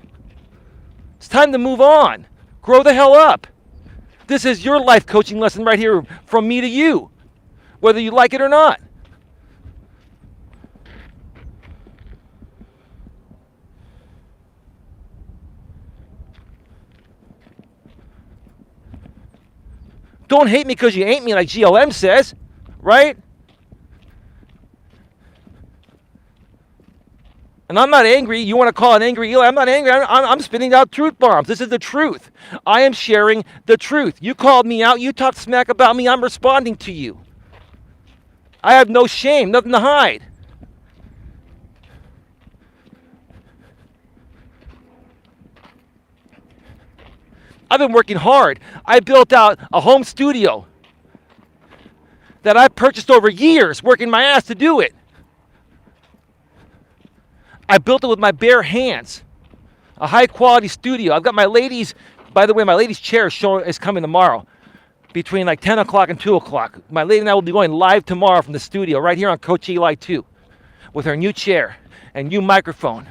It's time to move on. Grow the hell up. This is your life coaching lesson right here from me to you, whether you like it or not. Don't hate me because you ain't me, like GLM says, right? And I'm not angry. You want to call it angry Eli? I'm not angry. I'm spitting out truth bombs. This is the truth. I am sharing the truth. You called me out. You talked smack about me. I'm responding to you. I have no shame, nothing to hide. I've been working hard. I built out a home studio that I purchased over years, working my ass to do it. I built it with my bare hands. A high quality studio. I've got my ladies, by the way, my ladies' chair is coming tomorrow between like 10 o'clock and 2 o'clock. My lady and I will be going live tomorrow from the studio right here on Coach Eli 2 with her new chair and new microphone.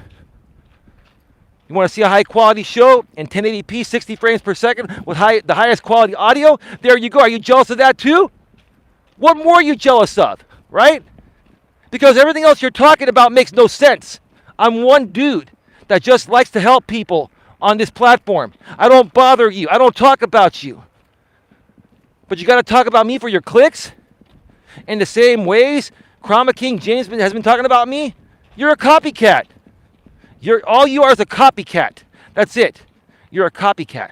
You want to see a high quality show in 1080p, 60 frames per second with the highest quality audio? There you go. Are you jealous of that too? What more are you jealous of, right? Because everything else you're talking about makes no sense. I'm one dude that just likes to help people on this platform. I don't bother you. I don't talk about you. But you got to talk about me for your clicks? In the same ways Chroma King James has been talking about me? You're a copycat. All you are is a copycat. That's it. You're a copycat.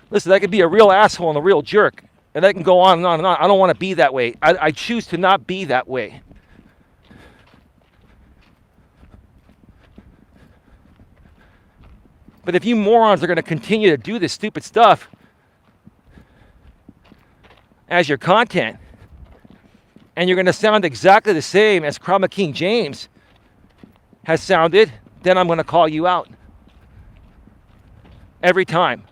Listen, I could be a real asshole and a real jerk, and I can go on and on and on. I don't want to be that way. I choose to not be that way. But if you morons are going to continue to do this stupid stuff as your content, and you're going to sound exactly the same as Chroma King James has sounded, then I'm going to call you out. Every time.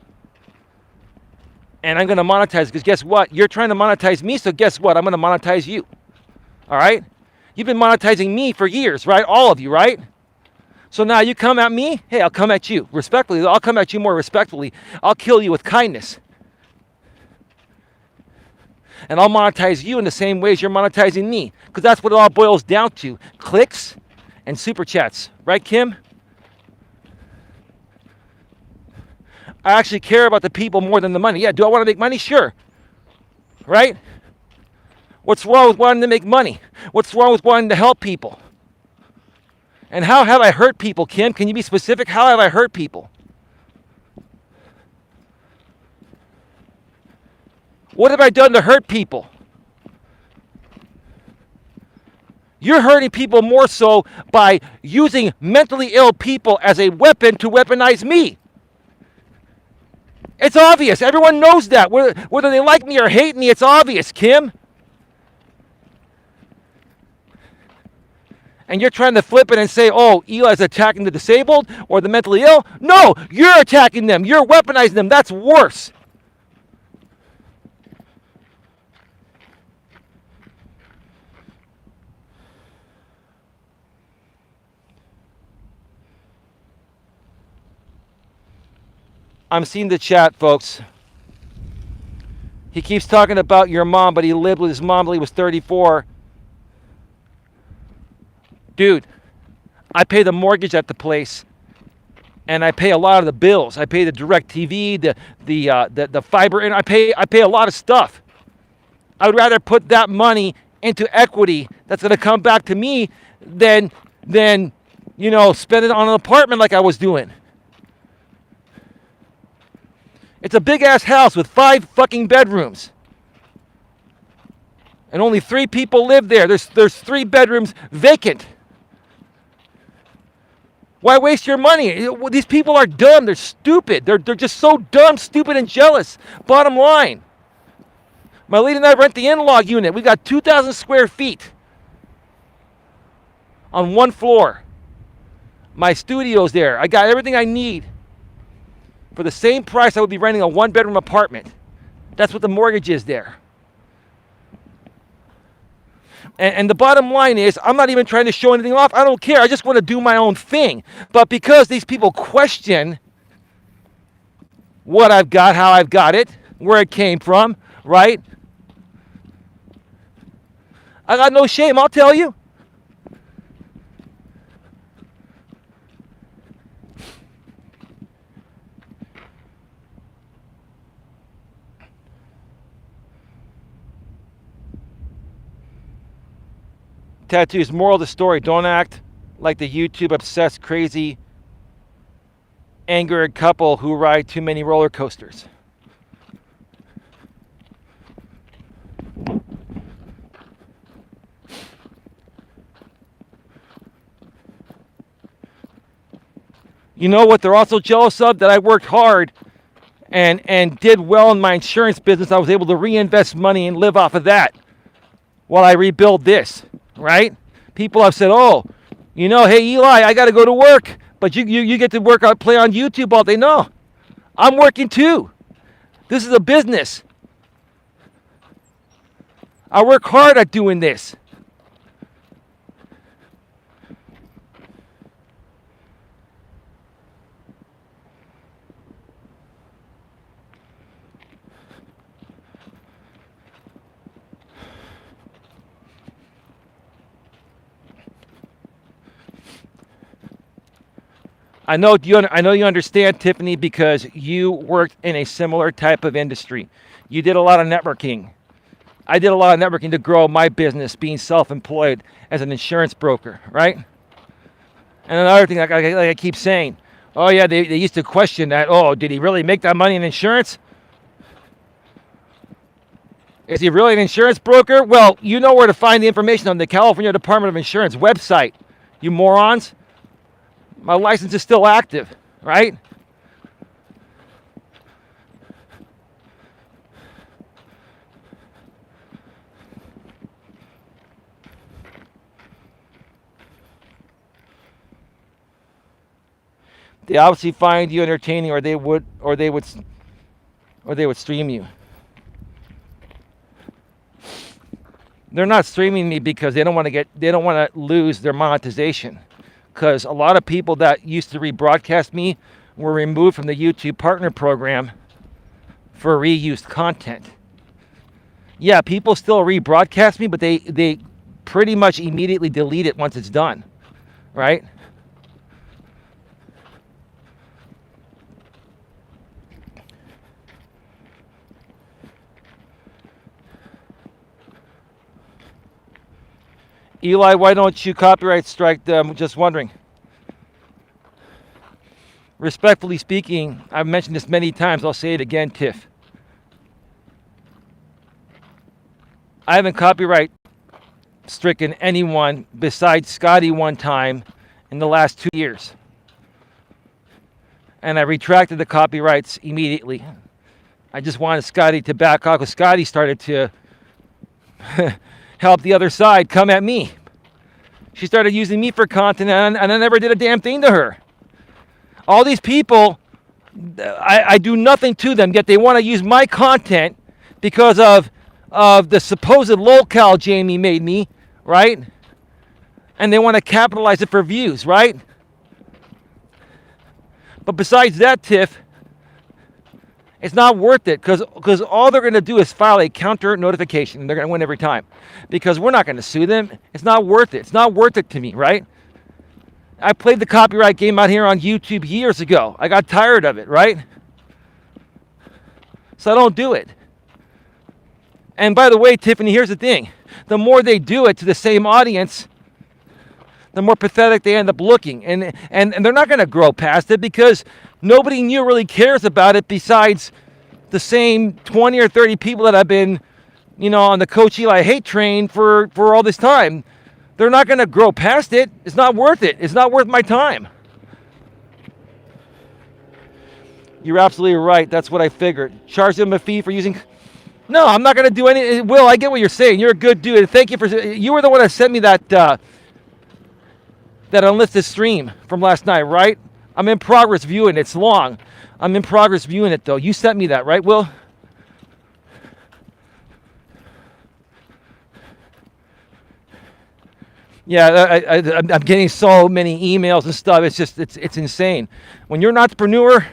And I'm going to monetize, because guess what? You're trying to monetize me, so guess what? I'm going to monetize you. All right? You've been monetizing me for years, right? All of you, right? So now you come at me, hey, I'll come at you. Respectfully, I'll come at you more respectfully. I'll kill you with kindness. And I'll monetize you in the same ways you're monetizing me. Because that's what it all boils down to. Clicks and super chats. Right, Kim? I actually care about the people more than the money. Yeah, do I want to make money? Sure. Right? What's wrong with wanting to make money? What's wrong with wanting to help people? And how have I hurt people, Kim? Can you be specific? How have I hurt people? What have I done to hurt people? You're hurting people more so by using mentally ill people as a weapon to weaponize me. It's obvious. Everyone knows that. Whether they like me or hate me, it's obvious, Kim. And you're trying to flip it and say, oh, Eli's attacking the disabled or the mentally ill. No, you're attacking them. You're weaponizing them. That's worse. I'm seeing the chat, folks. He keeps talking about your mom, but he lived with his mom till he was 34. Dude, I pay the mortgage at the place, and I pay a lot of the bills. I pay the DirecTV, the fiber, and I pay a lot of stuff. I would rather put that money into equity that's going to come back to me than spend it on an apartment like I was doing. It's a big ass house with 5 fucking bedrooms. And only 3 people live there. There's 3 bedrooms vacant. Why waste your money? These people are dumb. They're stupid. They're just so dumb, stupid, and jealous. Bottom line. My lady and I rent the in-law unit. We got 2,000 square feet on 1 floor. My studio's there. I got everything I need. For the same price, I would be renting a 1-bedroom apartment. That's what the mortgage is there. And the bottom line is, I'm not even trying to show anything off. I don't care. I just want to do my own thing. But because these people question what I've got, how I've got it, where it came from, right? I got no shame, I'll tell you. Tattoos, moral of the story, don't act like the YouTube obsessed, crazy, angered couple who ride too many roller coasters. You know what they're also jealous of? That I worked hard and did well in my insurance business. I was able to reinvest money and live off of that while I rebuild this. Right? People have said, oh, you know, hey, Eli, I got to go to work, but you get to work out, play on YouTube all day. No, I'm working too. This is a business. I work hard at doing this. I know you understand, Tiffany, because you worked in a similar type of industry. You did a lot of networking. I did a lot of networking to grow my business, being self-employed as an insurance broker, right? And another thing, like I keep saying, oh yeah, they used to question that, oh, did he really make that money in insurance? Is he really an insurance broker? Well, you know where to find the information on the California Department of Insurance website, you morons. My license is still active, right? They obviously find you entertaining, or they would stream you. They're not streaming me because they don't want to lose their monetization. Because a lot of people that used to rebroadcast me were removed from the YouTube Partner Program for reused content. Yeah, people still rebroadcast me, but they pretty much immediately delete it once it's done, right? Eli, why don't you copyright strike them? Just wondering. Respectfully speaking, I've mentioned this many times. I'll say it again, Tiff. I haven't copyright stricken anyone besides Scotty one time in the last 2 years. And I retracted the copyrights immediately. I just wanted Scotty to back off because Scotty started to help the other side come at me. She started using me for content, and I never did a damn thing to her. All these people, I do nothing to them, yet they want to use my content because of the supposed lolcow Jamie made me, right? And they want to capitalize it for views, right? But besides that, Tiff, it's not worth it because all they're going to do is file a counter notification, and they're going to win every time because we're not going to sue them. It's not worth it. It's not worth it to me, right? I played the copyright game out here on YouTube years ago. I got tired of it, right? So I don't do it. And by the way, Tiffany, here's the thing. The more they do it to the same audience, the more pathetic they end up looking. And they're not going to grow past it because nobody really cares about it besides the same 20 or 30 people that I've been on the Coach Eli hate train for all this time. They're not going to grow past it. It's not worth it. It's not worth my time. You're absolutely right. That's what I figured. Charge them a fee for using... No, I'm not going to do any... Will, I get what you're saying. You're a good dude. Thank you for... You were the one that sent me that unlisted stream from last night, right? I'm in progress viewing it. It's long. I'm in progress viewing it, though. You sent me that, right, Will? Yeah, I'm getting so many emails and stuff. It's just, it's insane. When you're an entrepreneur,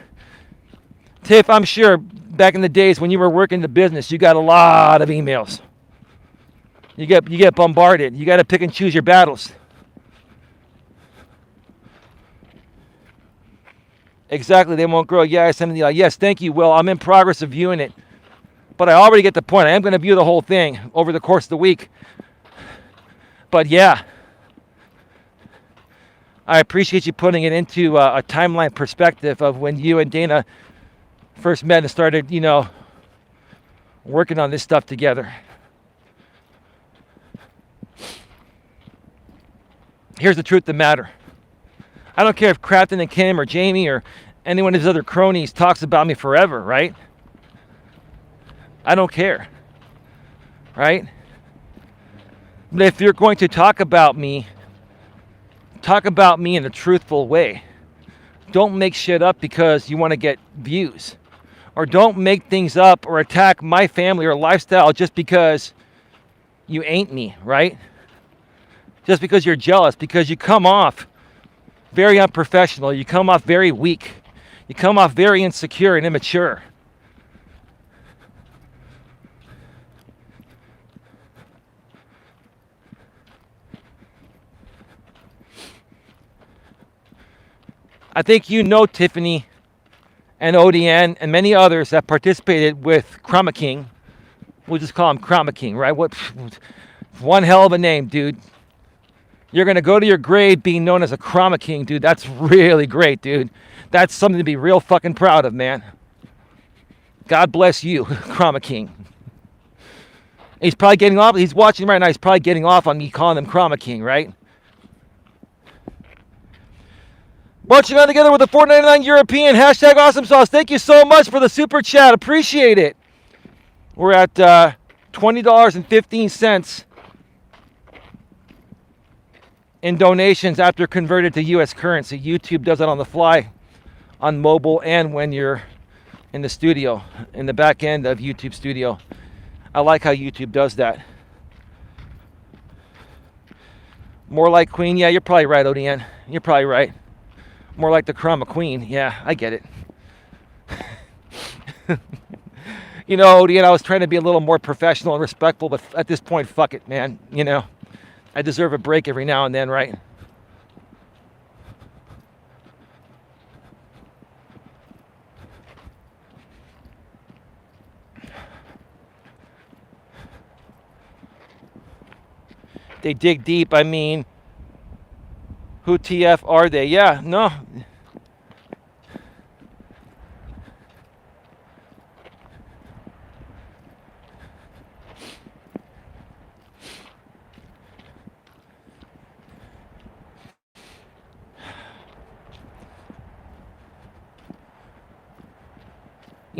Tiff, I'm sure back in the days when you were working the business, you got a lot of emails. You get bombarded. You got to pick and choose your battles. Exactly, they won't grow. Yeah, I sent them. Yes, thank you, Will. I'm in progress of viewing it. But I already get the point. I am going to view the whole thing over the course of the week. But yeah, I appreciate you putting it into a timeline perspective of when you and Dana first met and started, working on this stuff together. Here's the truth of the matter. I don't care if Crafton and Kim or Jamie or anyone of his other cronies talks about me forever, right? I don't care, right? But if you're going to talk about me in a truthful way. Don't make shit up because you want to get views. Or don't make things up or attack my family or lifestyle just because you ain't me, right? Just because you're jealous, because you come off very unprofessional, you come off very weak, you come off very insecure and immature. I think Tiffany and ODN and many others that participated with Chroma King. We'll just call him Chroma King, right? What? One hell of a name, dude. You're going to go to your grave being known as a Chroma King, dude. That's really great, dude. That's something to be real fucking proud of, man. God bless you, Chroma King. He's probably getting off. He's watching right now. He's probably getting off on me calling him Chroma King, right? Marching on together with the $4.99 European hashtag awesome sauce. Thank you so much for the super chat. Appreciate it. We're at $20.15 in donations after converted to U.S. currency. YouTube does that on the fly, on mobile, and when you're in the studio, in the back end of YouTube Studio. I like how YouTube does that. More like Queen. Yeah, you're probably right, ODN. You're probably right. More like the Chroma Queen. Yeah, I get it. ODN, I was trying to be a little more professional and respectful, but at this point, fuck it, man. I deserve a break every now and then, right? They dig deep. I mean, who TF are they? Yeah, no.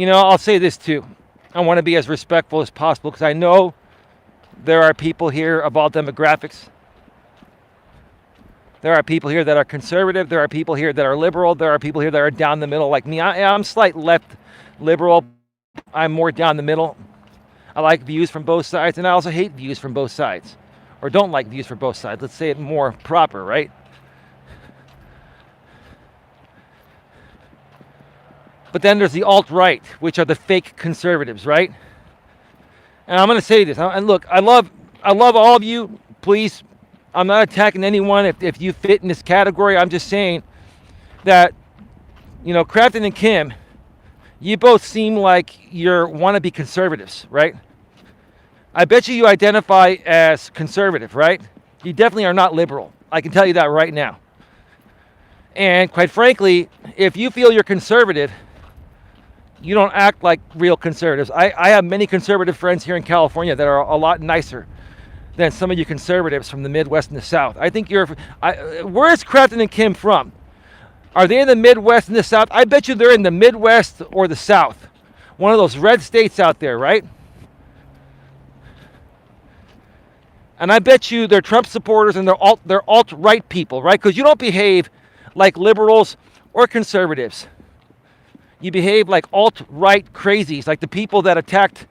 I'll say this too. I want to be as respectful as possible because I know there are people here of all demographics. There are people here that are conservative. There are people here that are liberal. There are people here that are down the middle like me. I'm slight left liberal. I'm more down the middle. I like views from both sides, and I also hate views from both sides. Or don't like views from both sides. Let's say it more proper, right? But then there's the alt-right, which are the fake conservatives, right? And I'm going to say this. And look, I love all of you. Please, I'm not attacking anyone if you fit in this category. I'm just saying that, Crafton and Kim, you both seem like you're wannabe conservatives, right? I bet you identify as conservative, right? You definitely are not liberal. I can tell you that right now. And quite frankly, if you feel you're conservative, You don't act like real conservatives. I have many conservative friends here in California that are a lot nicer than some of you conservatives from the Midwest and the South. I think where is Crafton and Kim from? Are they in the Midwest and the South? I bet you they're in the Midwest or the South. One of those red states out there, right? And I bet you they're Trump supporters and they're alt-right people, right? Because you don't behave like liberals or conservatives. You behave like alt-right crazies, like the people that attacked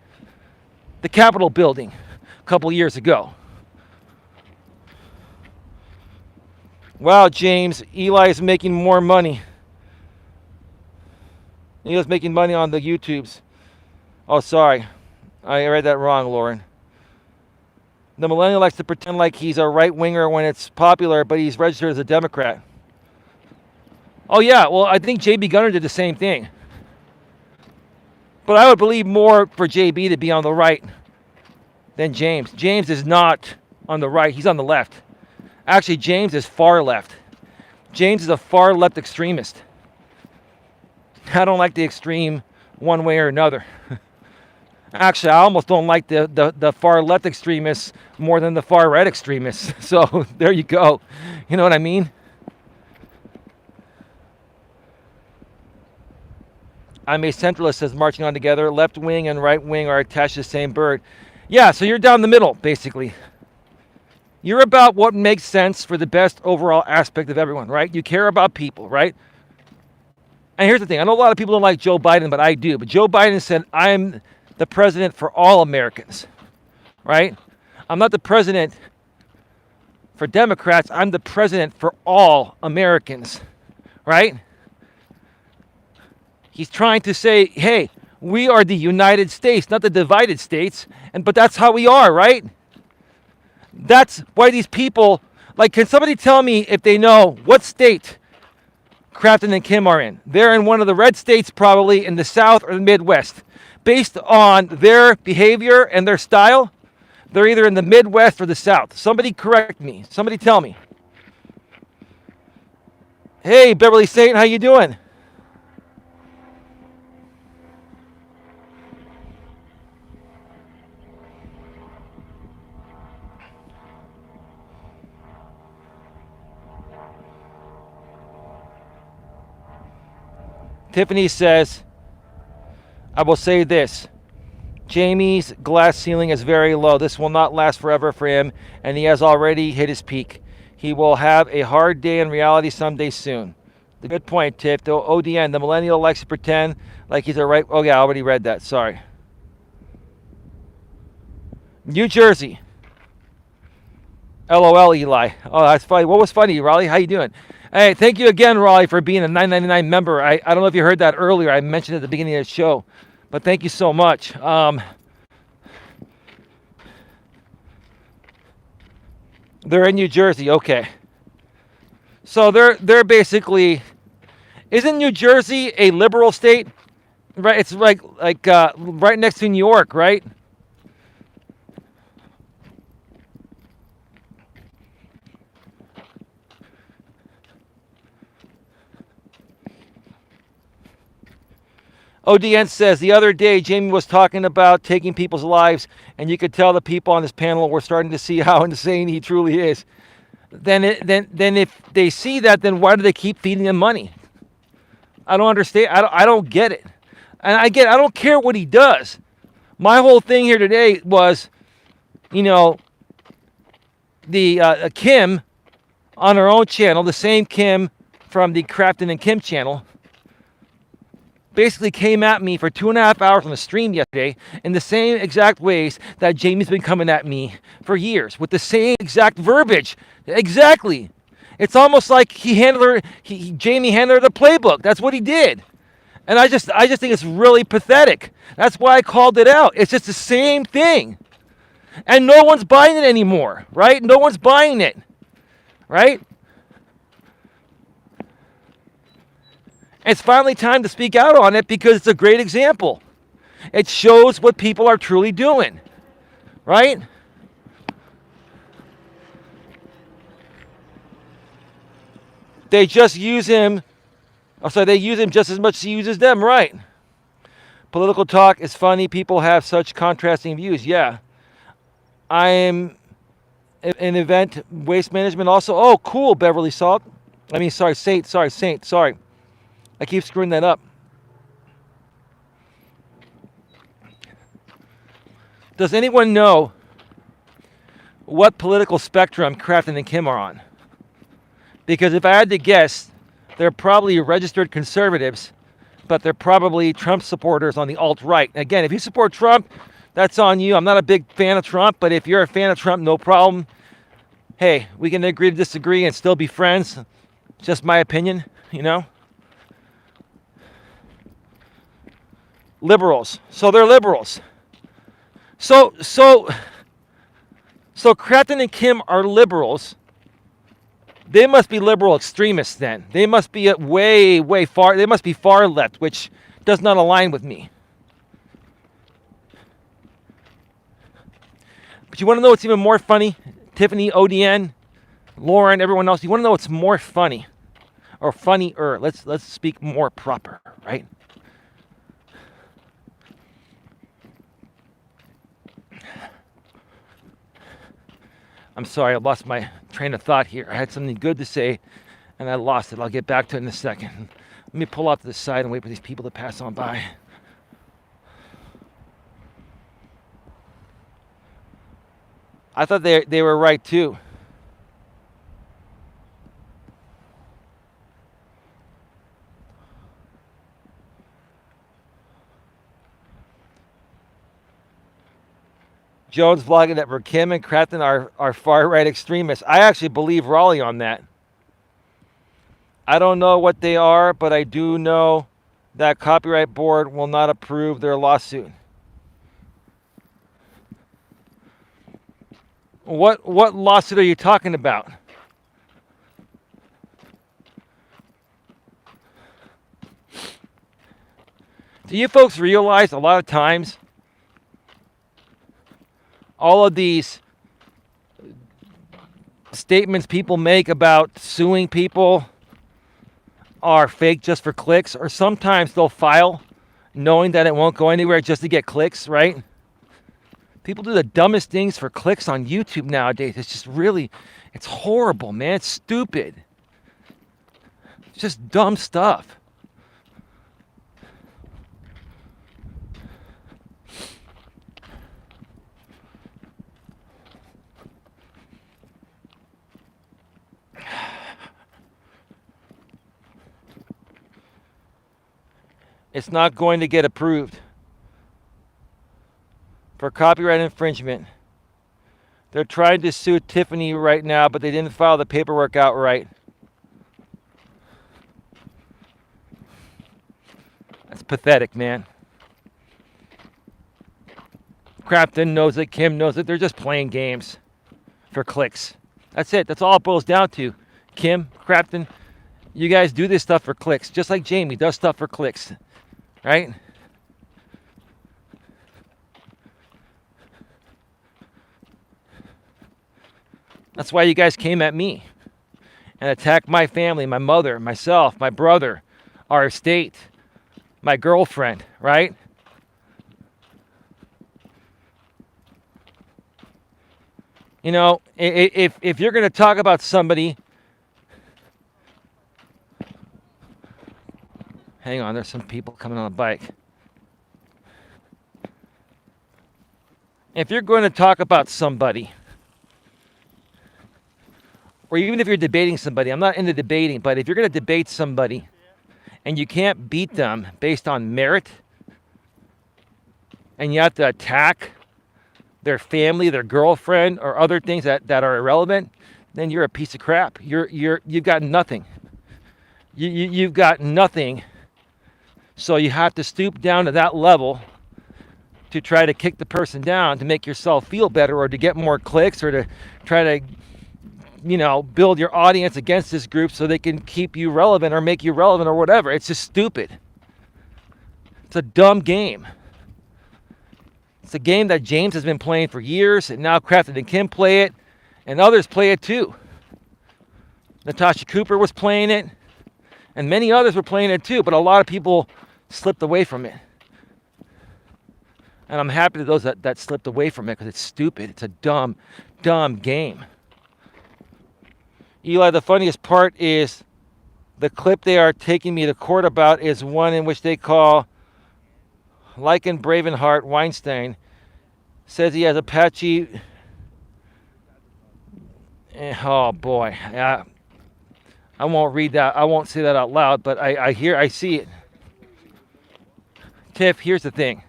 the Capitol building a couple years ago. Wow, James, Eli is making more money. Eli's making money on the YouTubes. Oh, sorry. I read that wrong, Lauren. The millennial likes to pretend like he's a right-winger when it's popular, but he's registered as a Democrat. Oh, yeah, well, I think J.B. Gunner did the same thing. But I would believe more for J.B. to be on the right than James. James is not on the right. He's on the left. Actually, James is far left. James is a far left extremist. I don't like the extreme one way or another. Actually, I almost don't like the far left extremists more than the far right extremists. So there you go. You know what I mean? I'm a centralist, says marching on together. Left wing and right wing are attached to the same bird. Yeah, so you're down the middle, basically. You're about what makes sense for the best overall aspect of everyone, right? You care about people, right? And here's the thing. I know a lot of people don't like Joe Biden, but I do. But Joe Biden said, I'm the president for all Americans, right? I'm not the president for Democrats. I'm the president for all Americans, right? He's trying to say, hey, we are the United States, not the divided states. But that's how we are, right? That's why these people, like, can somebody tell me if they know what state Crafton and Kim are in? They're in one of the red states, probably in the South or the Midwest. Based on their behavior and their style, they're either in the Midwest or the South. Somebody correct me. Somebody tell me. Hey, Beverly Saint, how you doing? Tiffany says, I will say this. Jamie's glass ceiling is very low. This will not last forever for him, and he has already hit his peak. He will have a hard day in reality someday soon. The good point, Tiff. The ODN, the millennial likes to pretend like he's a right... Oh, yeah, I already read that. Sorry. New Jersey. LOL, Eli. Oh, that's funny. What was funny, Raleigh? How you doing? Hey, thank you again, Raleigh, for being a $9.99 member. I don't know if you heard that earlier. I mentioned it at the beginning of the show. But thank you so much. They're in New Jersey. Okay. So they're basically... Isn't New Jersey a liberal state? Right. It's like right next to New York, right? ODN says, the other day, Jamie was talking about taking people's lives, and you could tell the people on this panel were starting to see how insane he truly is. Then if they see that, then why do they keep feeding him money? I don't understand. I don't get it. And I don't care what he does. My whole thing here today was, the Kim on her own channel, the same Kim from the Crafton and Kim channel, basically came at me for 2.5 hours on the stream yesterday in the same exact ways that Jamie's been coming at me for years, with the same exact verbiage. Exactly. It's almost like Jamie handed her the playbook. That's what he did. And I just think it's really pathetic. That's why I called it out. It's just the same thing. And no one's buying it anymore, right? No one's buying it, right? It's finally time to speak out on it because it's a great example. It shows what people are truly doing, right? They just use him. They use him just as much as he uses them, right? Political talk is funny. People have such contrasting views. Yeah. I am in event waste management also. Oh, cool, Beverly Salt. I mean, sorry, Saint. Sorry, Saint. Sorry. I keep screwing that up. Does anyone know what political spectrum Crafton and Kim are on? Because if I had to guess, they're probably registered conservatives, but they're probably Trump supporters on the alt-right. Again, if you support Trump, that's on you. I'm not a big fan of Trump, but if you're a fan of Trump, no problem. Hey, we can agree to disagree and still be friends. Just my opinion, you know? Liberals. So they're liberals. So Crafton and Kim are liberals. They must be liberal extremists then. They must be way far. They must be far left, which does not align with me. But you want to know what's even more funny? Tiffany, ODN, Lauren, everyone else. You want to know what's more funny? Or funnier. Let's speak more proper, right? I'm sorry, I lost my train of thought here. I had something good to say, and I lost it. I'll get back to it in a second. Let me pull off to the side and wait for these people to pass on by. I thought they were right, too. Jones vlogging that Kim and Crafton are far-right extremists. I actually believe Raleigh on that. I don't know what they are, but I do know that copyright board will not approve their lawsuit. What lawsuit are you talking about? Do you folks realize a lot of times all of these statements people make about suing people are fake just for clicks, or sometimes they'll file knowing that it won't go anywhere just to get clicks, right? People do the dumbest things for clicks on YouTube nowadays. It's just really, it's horrible, man. It's stupid. It's just dumb stuff. It's not going to get approved for copyright infringement. They're trying to sue Tiffany right now, but they didn't file the paperwork out right. That's pathetic, man. Crafton knows it. Kim knows it. They're just playing games for clicks. That's it. That's all it boils down to. Kim, Crafton, you guys do this stuff for clicks, just like Jamie does stuff for clicks. Right? That's why you guys came at me and attacked my family, my mother, myself, my brother, our estate, my girlfriend, right? You know, if you're going to talk about somebody, hang on, there's some people coming on a bike. If you're going to talk about somebody, or even if you're debating somebody, I'm not into debating, but if you're going to debate somebody and you can't beat them based on merit, and you have to attack their family, their girlfriend, or other things that are irrelevant, then you're a piece of crap. You've got nothing. You've got nothing. So you have to stoop down to that level to try to kick the person down to make yourself feel better, or to get more clicks, or to try to, you know, build your audience against this group so they can keep you relevant or make you relevant or whatever. It's just stupid. It's a dumb game. It's a game that James has been playing for years, and now Crafton and Kim play it, and others play it too. Natasha Cooper was playing it, and many others were playing it too, but a lot of people slipped away from it. And I'm happy to those that slipped away from it because it's stupid. It's a dumb, dumb game. Eli, the funniest part is the clip they are taking me to court about is one in which they call Lycan Bravenheart Weinstein. Says he has Apache. Oh boy. I won't read that. I won't say that out loud, but I see it. Tiff, here's the thing.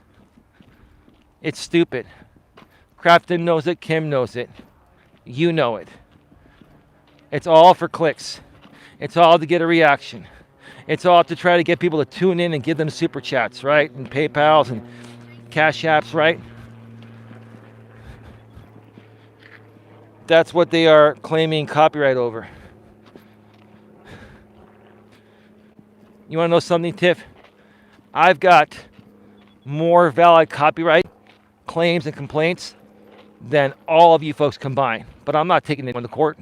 It's stupid. Crafton knows it. Kim knows it. You know it. It's all for clicks. It's all to get a reaction. It's all to try to get people to tune in and give them super chats, right? And PayPals and Cash Apps, right? That's what they are claiming copyright over. You want to know something, Tiff? I've got more valid copyright claims and complaints than all of you folks combined. But I'm not taking anyone to court.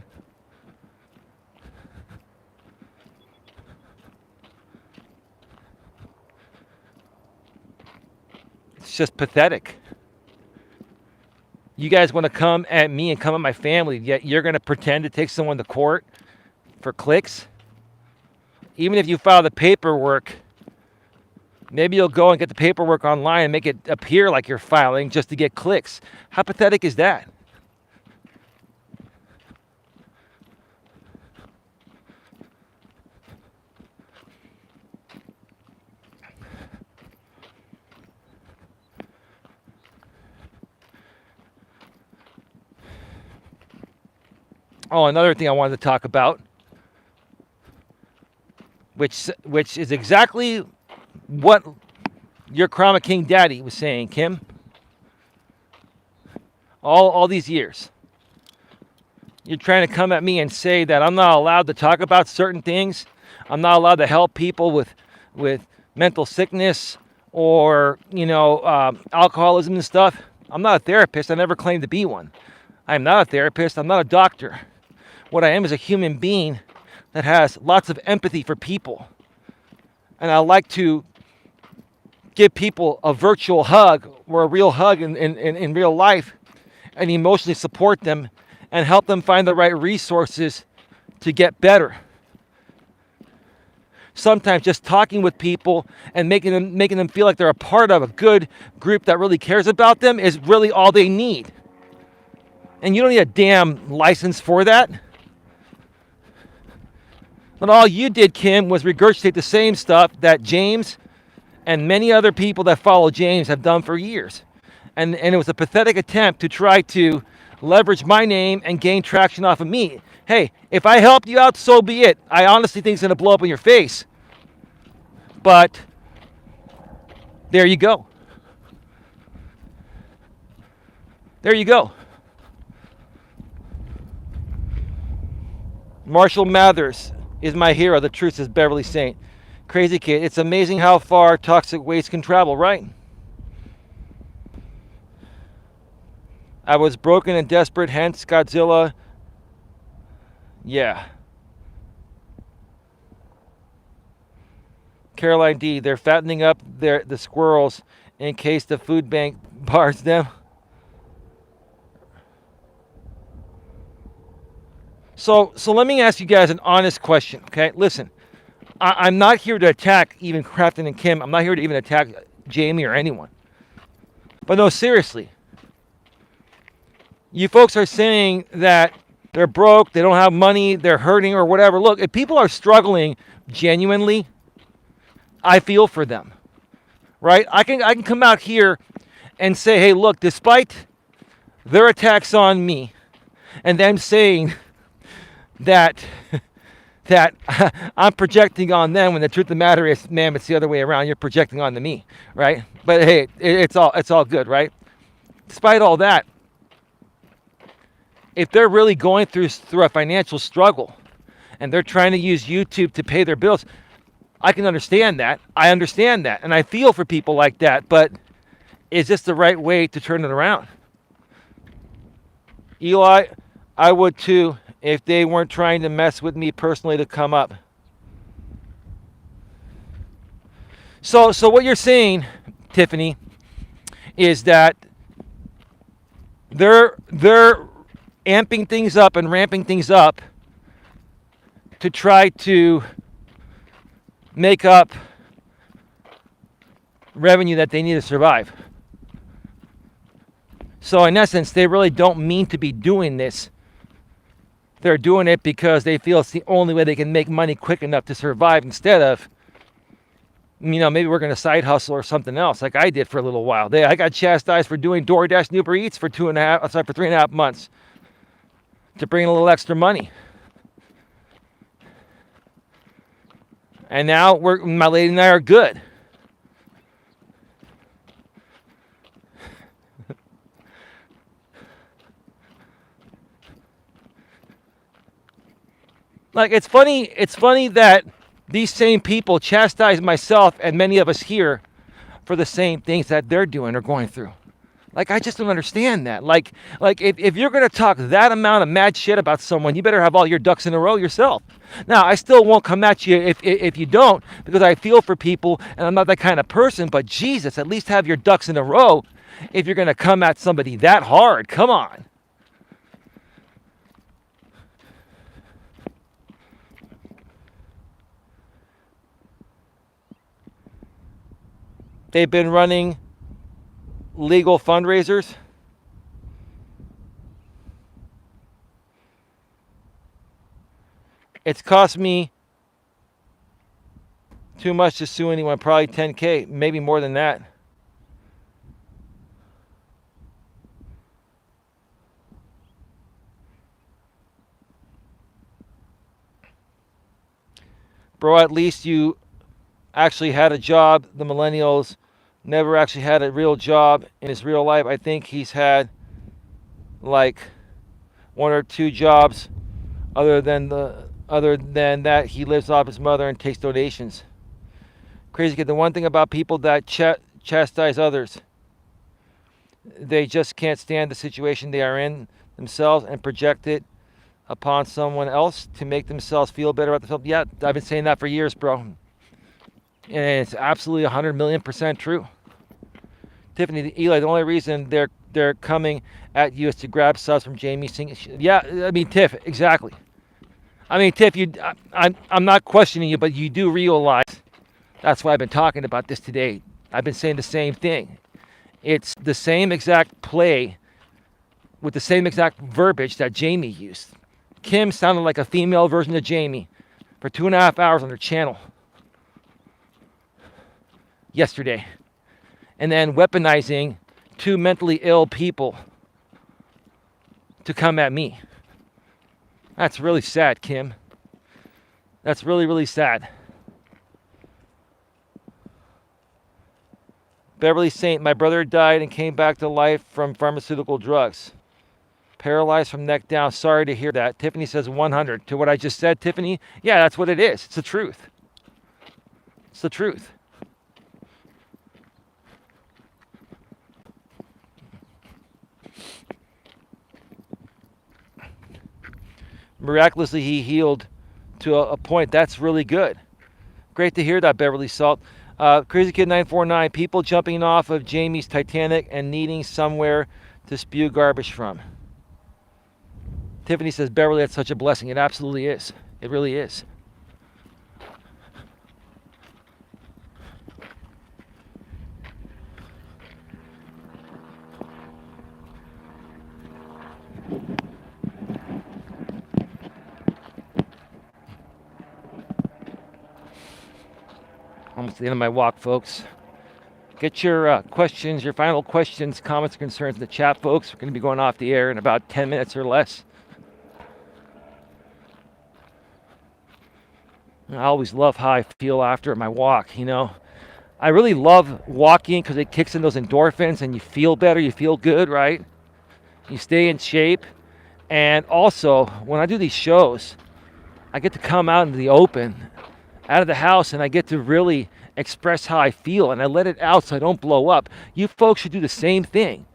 It's just pathetic. You guys want to come at me and come at my family, yet you're going to pretend to take someone to court for clicks? Even if you file the paperwork, maybe you'll go and get the paperwork online and make it appear like you're filing just to get clicks. How pathetic is that? Oh, another thing I wanted to talk about, which is exactly what your Karama King daddy was saying, Kim. All these years. You're trying to come at me and say that I'm not allowed to talk about certain things. I'm not allowed to help people with mental sickness or, alcoholism and stuff. I'm not a therapist. I never claimed to be one. I'm not a therapist. I'm not a doctor. What I am is a human being that has lots of empathy for people. And I like to give people a virtual hug or a real hug in real life and emotionally support them and help them find the right resources to get better. Sometimes just talking with people and making them feel like they're a part of a good group that really cares about them is really all they need. And you don't need a damn license for that. But all you did, Kim, was regurgitate the same stuff that James and many other people that follow James have done for years. And it was a pathetic attempt to try to leverage my name and gain traction off of me. Hey, if I helped you out, so be it. I honestly think it's going to blow up in your face. But there you go. There you go. Marshall Mathers is my hero. The truth is Beverly Saint. Crazy kid. It's amazing how far toxic waste can travel, right? I was broken and desperate, hence Godzilla. Yeah. Caroline D. They're fattening up the squirrels in case the food bank bars them. So let me ask you guys an honest question, okay? Listen, I'm not here to attack even Crafton and Kim. I'm not here to even attack Jamie or anyone. But no, seriously. You folks are saying that they're broke, they don't have money, they're hurting or whatever. Look, if people are struggling genuinely, I feel for them, right? I can come out here and say, hey, look, despite their attacks on me and them saying that I'm projecting on them when the truth of the matter is, ma'am, it's the other way around. You're projecting onto me, right? But hey, it's all good, right? Despite all that, if they're really going through a financial struggle and they're trying to use YouTube to pay their bills, I can understand that. I understand that. And I feel for people like that. But is this the right way to turn it around? Eli, I would too if they weren't trying to mess with me personally to come up. So what you're saying, Tiffany, is that they're amping things up and ramping things up to try to make up revenue that they need to survive. So in essence, they really don't mean to be doing this. They're doing it because they feel it's the only way they can make money quick enough to survive, instead of, maybe working a side hustle or something else like I did for a little while. I got chastised for doing DoorDash and Uber Eats for 3.5 months to bring in a little extra money. And now my lady and I are good. Like, it's funny that these same people chastise myself and many of us here for the same things that they're doing or going through. Like, I just don't understand that. Like if you're going to talk that amount of mad shit about someone, you better have all your ducks in a row yourself. Now, I still won't come at you if you don't, because I feel for people and I'm not that kind of person, but Jesus, at least have your ducks in a row if you're going to come at somebody that hard. Come on. They've been running legal fundraisers. It's cost me too much to sue anyone, probably $10,000, maybe more than that. Bro, at least you actually had a job. The millennials never actually had a real job in his real life. I think he's had like 1 or 2 jobs. Other than that, he lives off his mother and takes donations. Crazy kid. The one thing about people that chastise others, they just can't stand the situation they are in themselves and project it upon someone else to make themselves feel better about themselves. Yeah, I've been saying that for years, bro. And it's absolutely 100,000,000% true. Tiffany, Eli, the only reason they're coming at you is to grab subs from Jamie singing. Yeah, I mean, Tiff, exactly. I mean, Tiff, I'm not questioning you, but you do realize that's why I've been talking about this today. I've been saying the same thing. It's the same exact play with the same exact verbiage that Jamie used. Kim sounded like a female version of Jamie for 2.5 hours on her channel yesterday, and then weaponizing 2 mentally ill people to come at me. That's really sad, Kim. That's really, really sad. Beverly Saint, my brother died and came back to life from pharmaceutical drugs. Paralyzed from neck down. Sorry to hear that. Tiffany says 100. To what I just said, Tiffany, yeah, that's what it is. It's the truth. It's the truth. Miraculously, he healed to a point. That's really good. Great to hear that, Beverly Salt. Crazy Kid 949, people jumping off of Jamie's Titanic and needing somewhere to spew garbage from. Tiffany says, Beverly, that's such a blessing. It absolutely is. It really is. Almost the end of my walk, folks. Get your questions, your final questions, comments, concerns in the chat, folks. We're going to be going off the air in about 10 minutes or less. I always love how I feel after my walk, you know. I really love walking because it kicks in those endorphins and you feel better, you feel good, right? You stay in shape. And also, when I do these shows, I get to come out into the open, out of the house, and I get to really express how I feel, and I let it out so I don't blow up. You folks should do the same thing.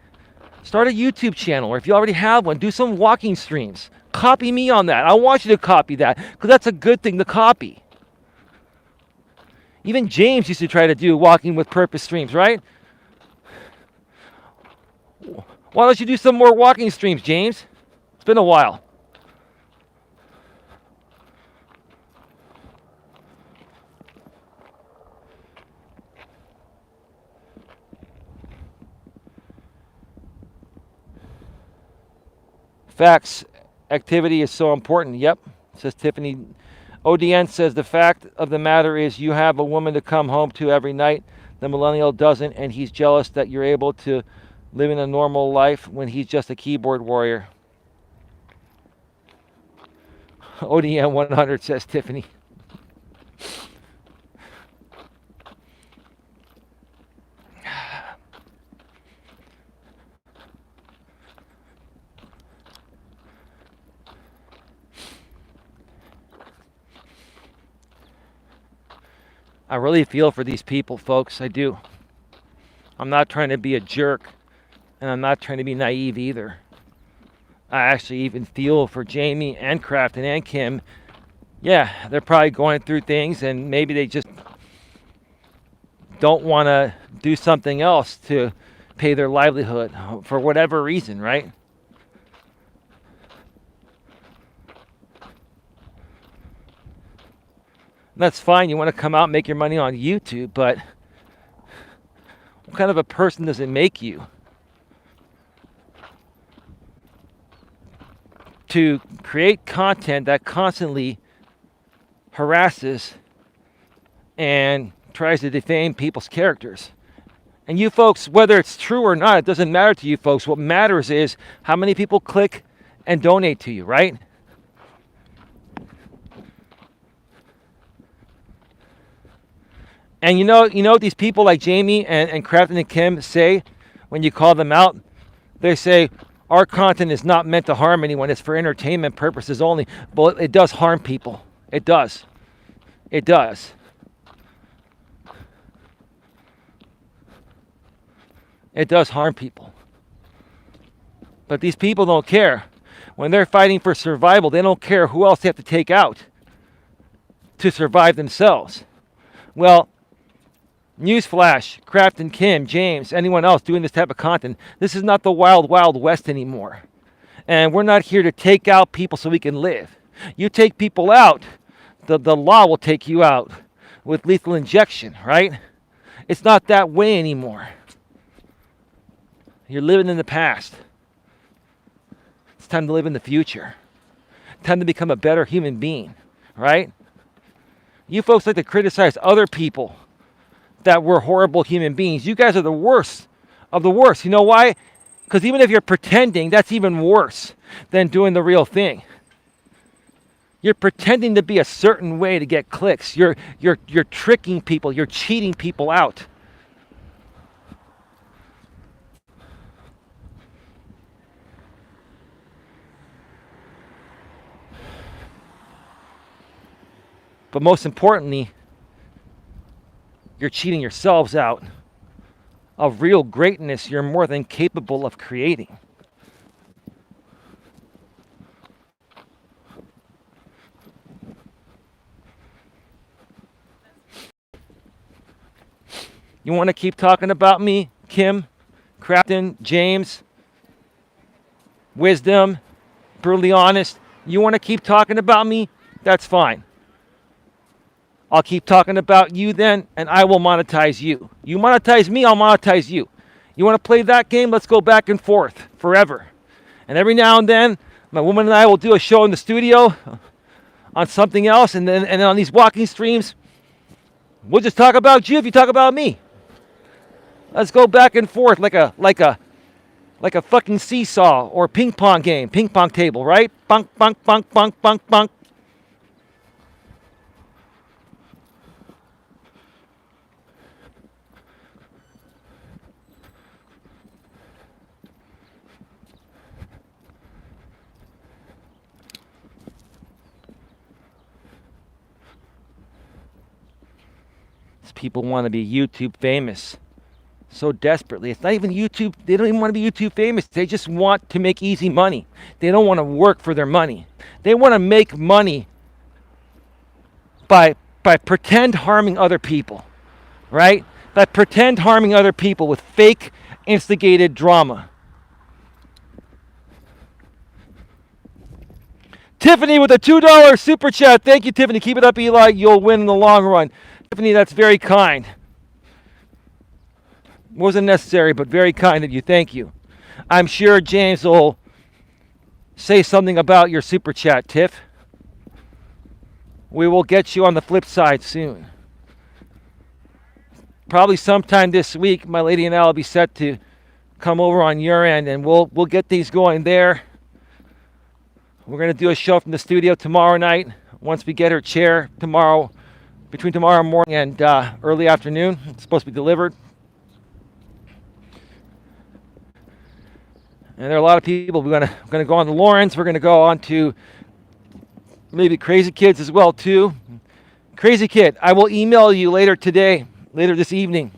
Start a YouTube channel, or if you already have one, do some walking streams. Copy me on that. I want you to copy that, because that's a good thing to copy. Even James used to try to do walking with purpose streams, right? Why don't you do some more walking streams, James? It's been a while. Facts. Activity is so important. Yep, says Tiffany. ODN says the fact of the matter is you have a woman to come home to every night. The millennial doesn't, and he's jealous that you're able to live in a normal life when he's just a keyboard warrior. ODN 100 says Tiffany. I really feel for these people, folks. I do. I'm not trying to be a jerk, and I'm not trying to be naive either. I actually even feel for Jamie and Crafton and Kim. Yeah, they're probably going through things, and maybe they just don't want to do something else to pay their livelihood for whatever reason, right? That's fine. You want to come out and make your money on YouTube, but what kind of a person does it make you to create content that constantly harasses and tries to defame people's characters? And you folks, whether it's true or not, it doesn't matter to you folks. What matters is how many people click and donate to you, right? And you know what these people like Jamie and Crafton and Kim say when you call them out? They say, our content is not meant to harm anyone. It's for entertainment purposes only. But it does harm people. It does. It does. It does harm people. But these people don't care. When they're fighting for survival, they don't care who else they have to take out to survive themselves. Well, newsflash, Crafton, Kim, James, anyone else doing this type of content, this is not the wild, wild west anymore. And we're not here to take out people so we can live. You take people out, the law will take you out with lethal injection, right? It's not that way anymore. You're living in the past. It's time to live in the future. Time to become a better human being, right? You folks like to criticize other people that we're horrible human beings. You guys are the worst of the worst. You know why? Because even if you're pretending, that's even worse than doing the real thing. You're pretending to be a certain way to get clicks. You're tricking people. You're cheating people out. But most importantly, you're cheating yourselves out of real greatness you're more than capable of creating. You want to keep talking about me, Kim, Crafton, James, Wisdom, brutally honest? You want to keep talking about me? That's fine. I'll keep talking about you then, and I will monetize you. You monetize me, I'll monetize you. You want to play that game? Let's go back and forth forever. And every now and then, my woman and I will do a show in the studio on something else, and then on these walking streams, we'll just talk about you if you talk about me. Let's go back and forth like a fucking seesaw or ping pong game, ping pong table, right? Bunk, bunk, bunk, bunk, bunk, bunk. People want to be YouTube famous so desperately. It's not even YouTube. They don't even want to be YouTube famous. They just want to make easy money. They don't want to work for their money. They want to make money by pretend harming other people, right? By pretend harming other people with fake instigated drama. Tiffany with a $2 super chat. Thank you, Tiffany. Keep it up, Eli. You'll win in the long run. Tiffany, that's very kind. Wasn't necessary, but very kind of you. Thank you. I'm sure James will say something about your super chat, Tiff. We will get you on the flip side soon. Probably sometime this week, my lady and I will be set to come over on your end, and we'll get these going there. We're going to do a show from the studio tomorrow night. Once we get her chair tomorrow, between tomorrow morning and early afternoon, it's supposed to be delivered. And there are a lot of people. We're going to go on to Lawrence. We're going to go on to maybe Crazy Kids as well too. Crazy Kid, I will email you later this evening,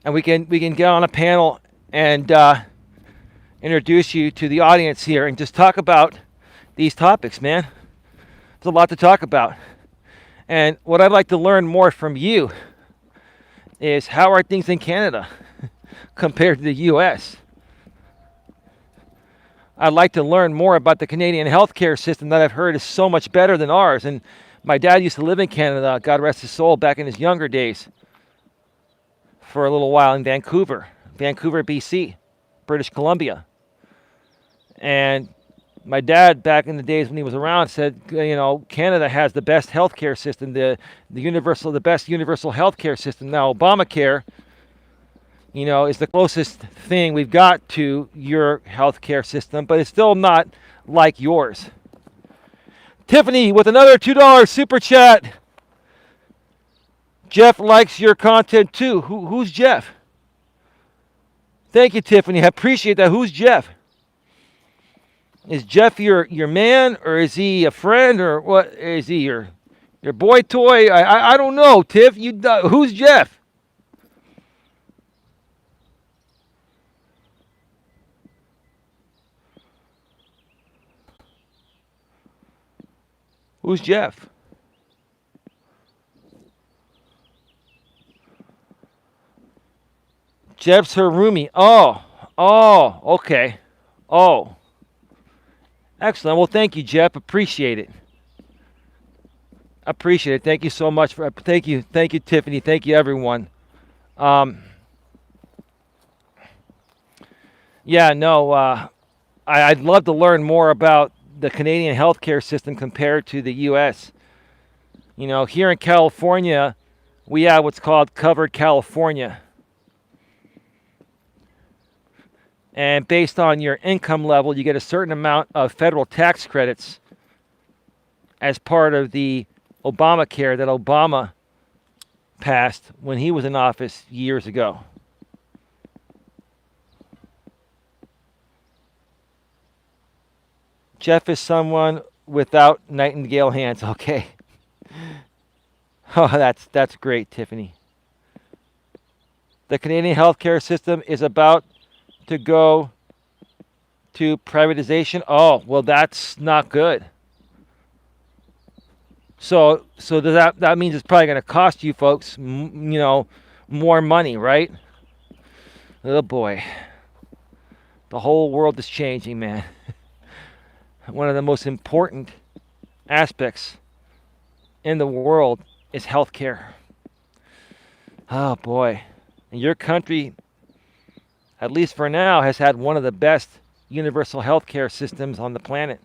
and we can get on a panel and introduce you to the audience here and just talk about these topics, man. There's a lot to talk about. And what I'd like to learn more from you is how are things in Canada compared to the U.S.? I'd like to learn more about the Canadian healthcare system that I've heard is so much better than ours. And my dad used to live in Canada, God rest his soul, back in his younger days for a little while in Vancouver, BC, British Columbia. And my dad, back in the days when he was around, said, Canada has the best healthcare system, the best universal healthcare system. Now, Obamacare, is the closest thing we've got to your healthcare system, but it's still not like yours. Tiffany with another $2 super chat. Jeff likes your content too. Who's Jeff? Thank you, Tiffany. I appreciate that. Who's Jeff? Is Jeff your man, or is he a friend, or what? Is he your boy toy? I don't know, Tiff. Who's Jeff? Who's Jeff? Jeff's her roomie. Oh, okay. Oh. Excellent. Well, thank you, Jeff. Appreciate it. Thank you so much thank you, Tiffany. Thank you, everyone. I'd love to learn more about the Canadian healthcare system compared to the U.S. Here in California, we have what's called Covered California. And based on your income level, you get a certain amount of federal tax credits as part of the Obamacare that Obama passed when he was in office years ago. Jeff is someone without nightingale hands. Okay. Oh, that's great, Tiffany. The Canadian healthcare system is about to go to privatization. Oh, well, that's not good. So that means it's probably going to cost you folks, more money, right? Oh boy, the whole world is changing, man. One of the most important aspects in the world is healthcare. Oh boy, and your country, at least for now, has had one of the best universal healthcare systems on the planet.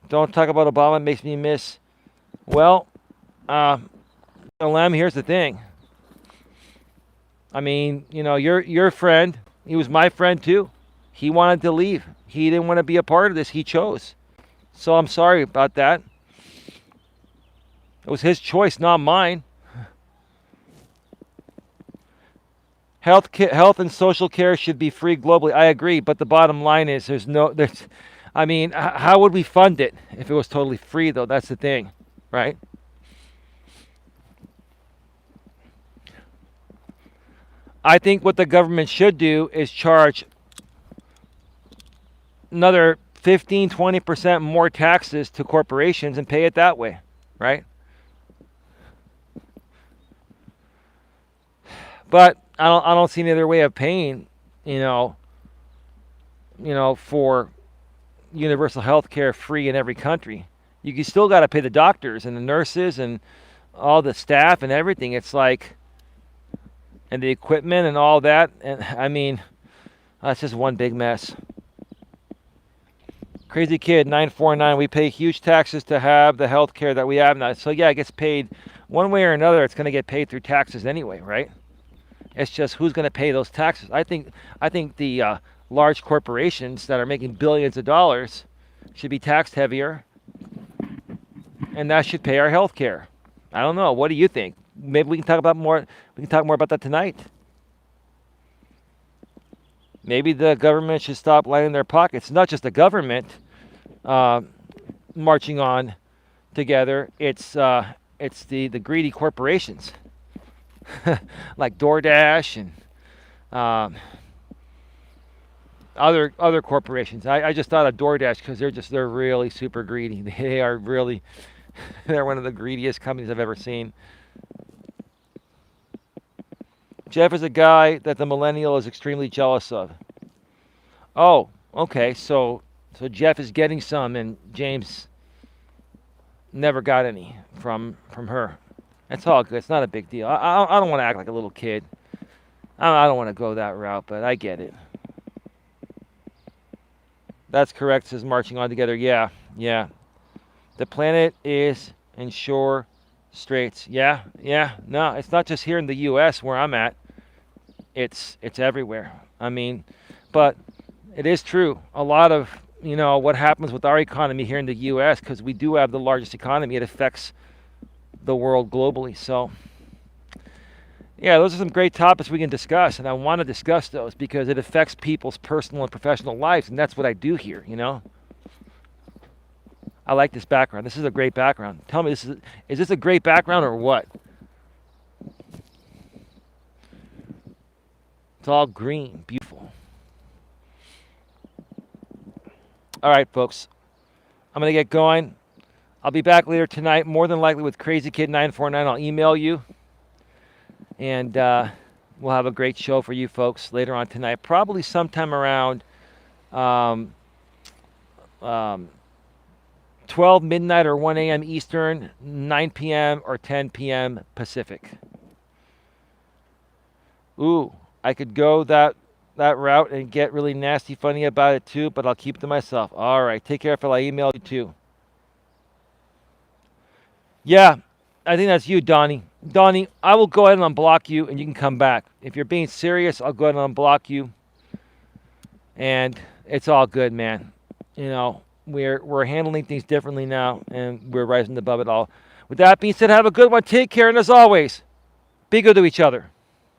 Don't talk about Obama, it makes me miss. Well, Lem, here's the thing. I mean, your friend, he was my friend too. He wanted to leave. He didn't want to be a part of this. He chose. So I'm sorry about that. It was his choice, not mine. Health and social care should be free globally. I agree, but the bottom line is how would we fund it if it was totally free, though? That's the thing, right? I think what the government should do is charge another 15-20% more taxes to corporations and pay it that way, right? But I don't see any other way of paying you know, for universal health care free in every country. You still got to pay the doctors and the nurses and all the staff and everything. It's like, and the equipment and all that. And I mean, that's just one big mess. Crazy Kid 949. We pay huge taxes to have the health care that we have now. So yeah, it gets paid one way or another. It's going to get paid through taxes anyway, right? It's just who's going to pay those taxes. I think the large corporations that are making billions of dollars should be taxed heavier, and that should pay our health care. I don't know. What do you think? Maybe we can talk about more. We can talk more about that tonight. Maybe the government should stop lining their pockets. Not just the government uh, marching on together. It's the greedy corporations like DoorDash and um, other corporations. I just thought of DoorDash because they're really super greedy. They are really they're one of the greediest companies I've ever seen. Jeff is a guy that the millennial is extremely jealous of. Oh, okay. So Jeff is getting some, and James never got any from her. That's all good. It's not a big deal. I don't want to act like a little kid. I don't want to go that route, but I get it. That's correct. Says marching on together. Yeah, yeah. The planet is in shore straits. Yeah, yeah. No, it's not just here in the U.S. where I'm at. It's everywhere. I mean, but it is true. A lot of what happens with our economy here in the U.S. because we do have the largest economy. It affects the world globally. So, yeah, those are some great topics we can discuss, and I want to discuss those because it affects people's personal and professional lives, and that's what I do here. I like this background. This is a great background. Tell me, is this a great background or what? It's all green, beautiful. All right, folks. I'm going to get going. I'll be back later tonight, more than likely with Crazy Kid 949. I'll email you. And we'll have a great show for you folks later on tonight. Probably sometime around 12 midnight or 1 a.m. Eastern, 9 p.m. or 10 p.m. Pacific. Ooh, I could go that route and get really nasty funny about it too, but I'll keep it to myself. All right, take care, Phil. I email you too. Yeah, I think that's you, Donnie. Donnie, I will go ahead and unblock you, and you can come back. If you're being serious, I'll go ahead and unblock you, and it's all good, man. We're handling things differently now, and we're rising above it all. With that being said, have a good one. Take care, and as always, be good to each other.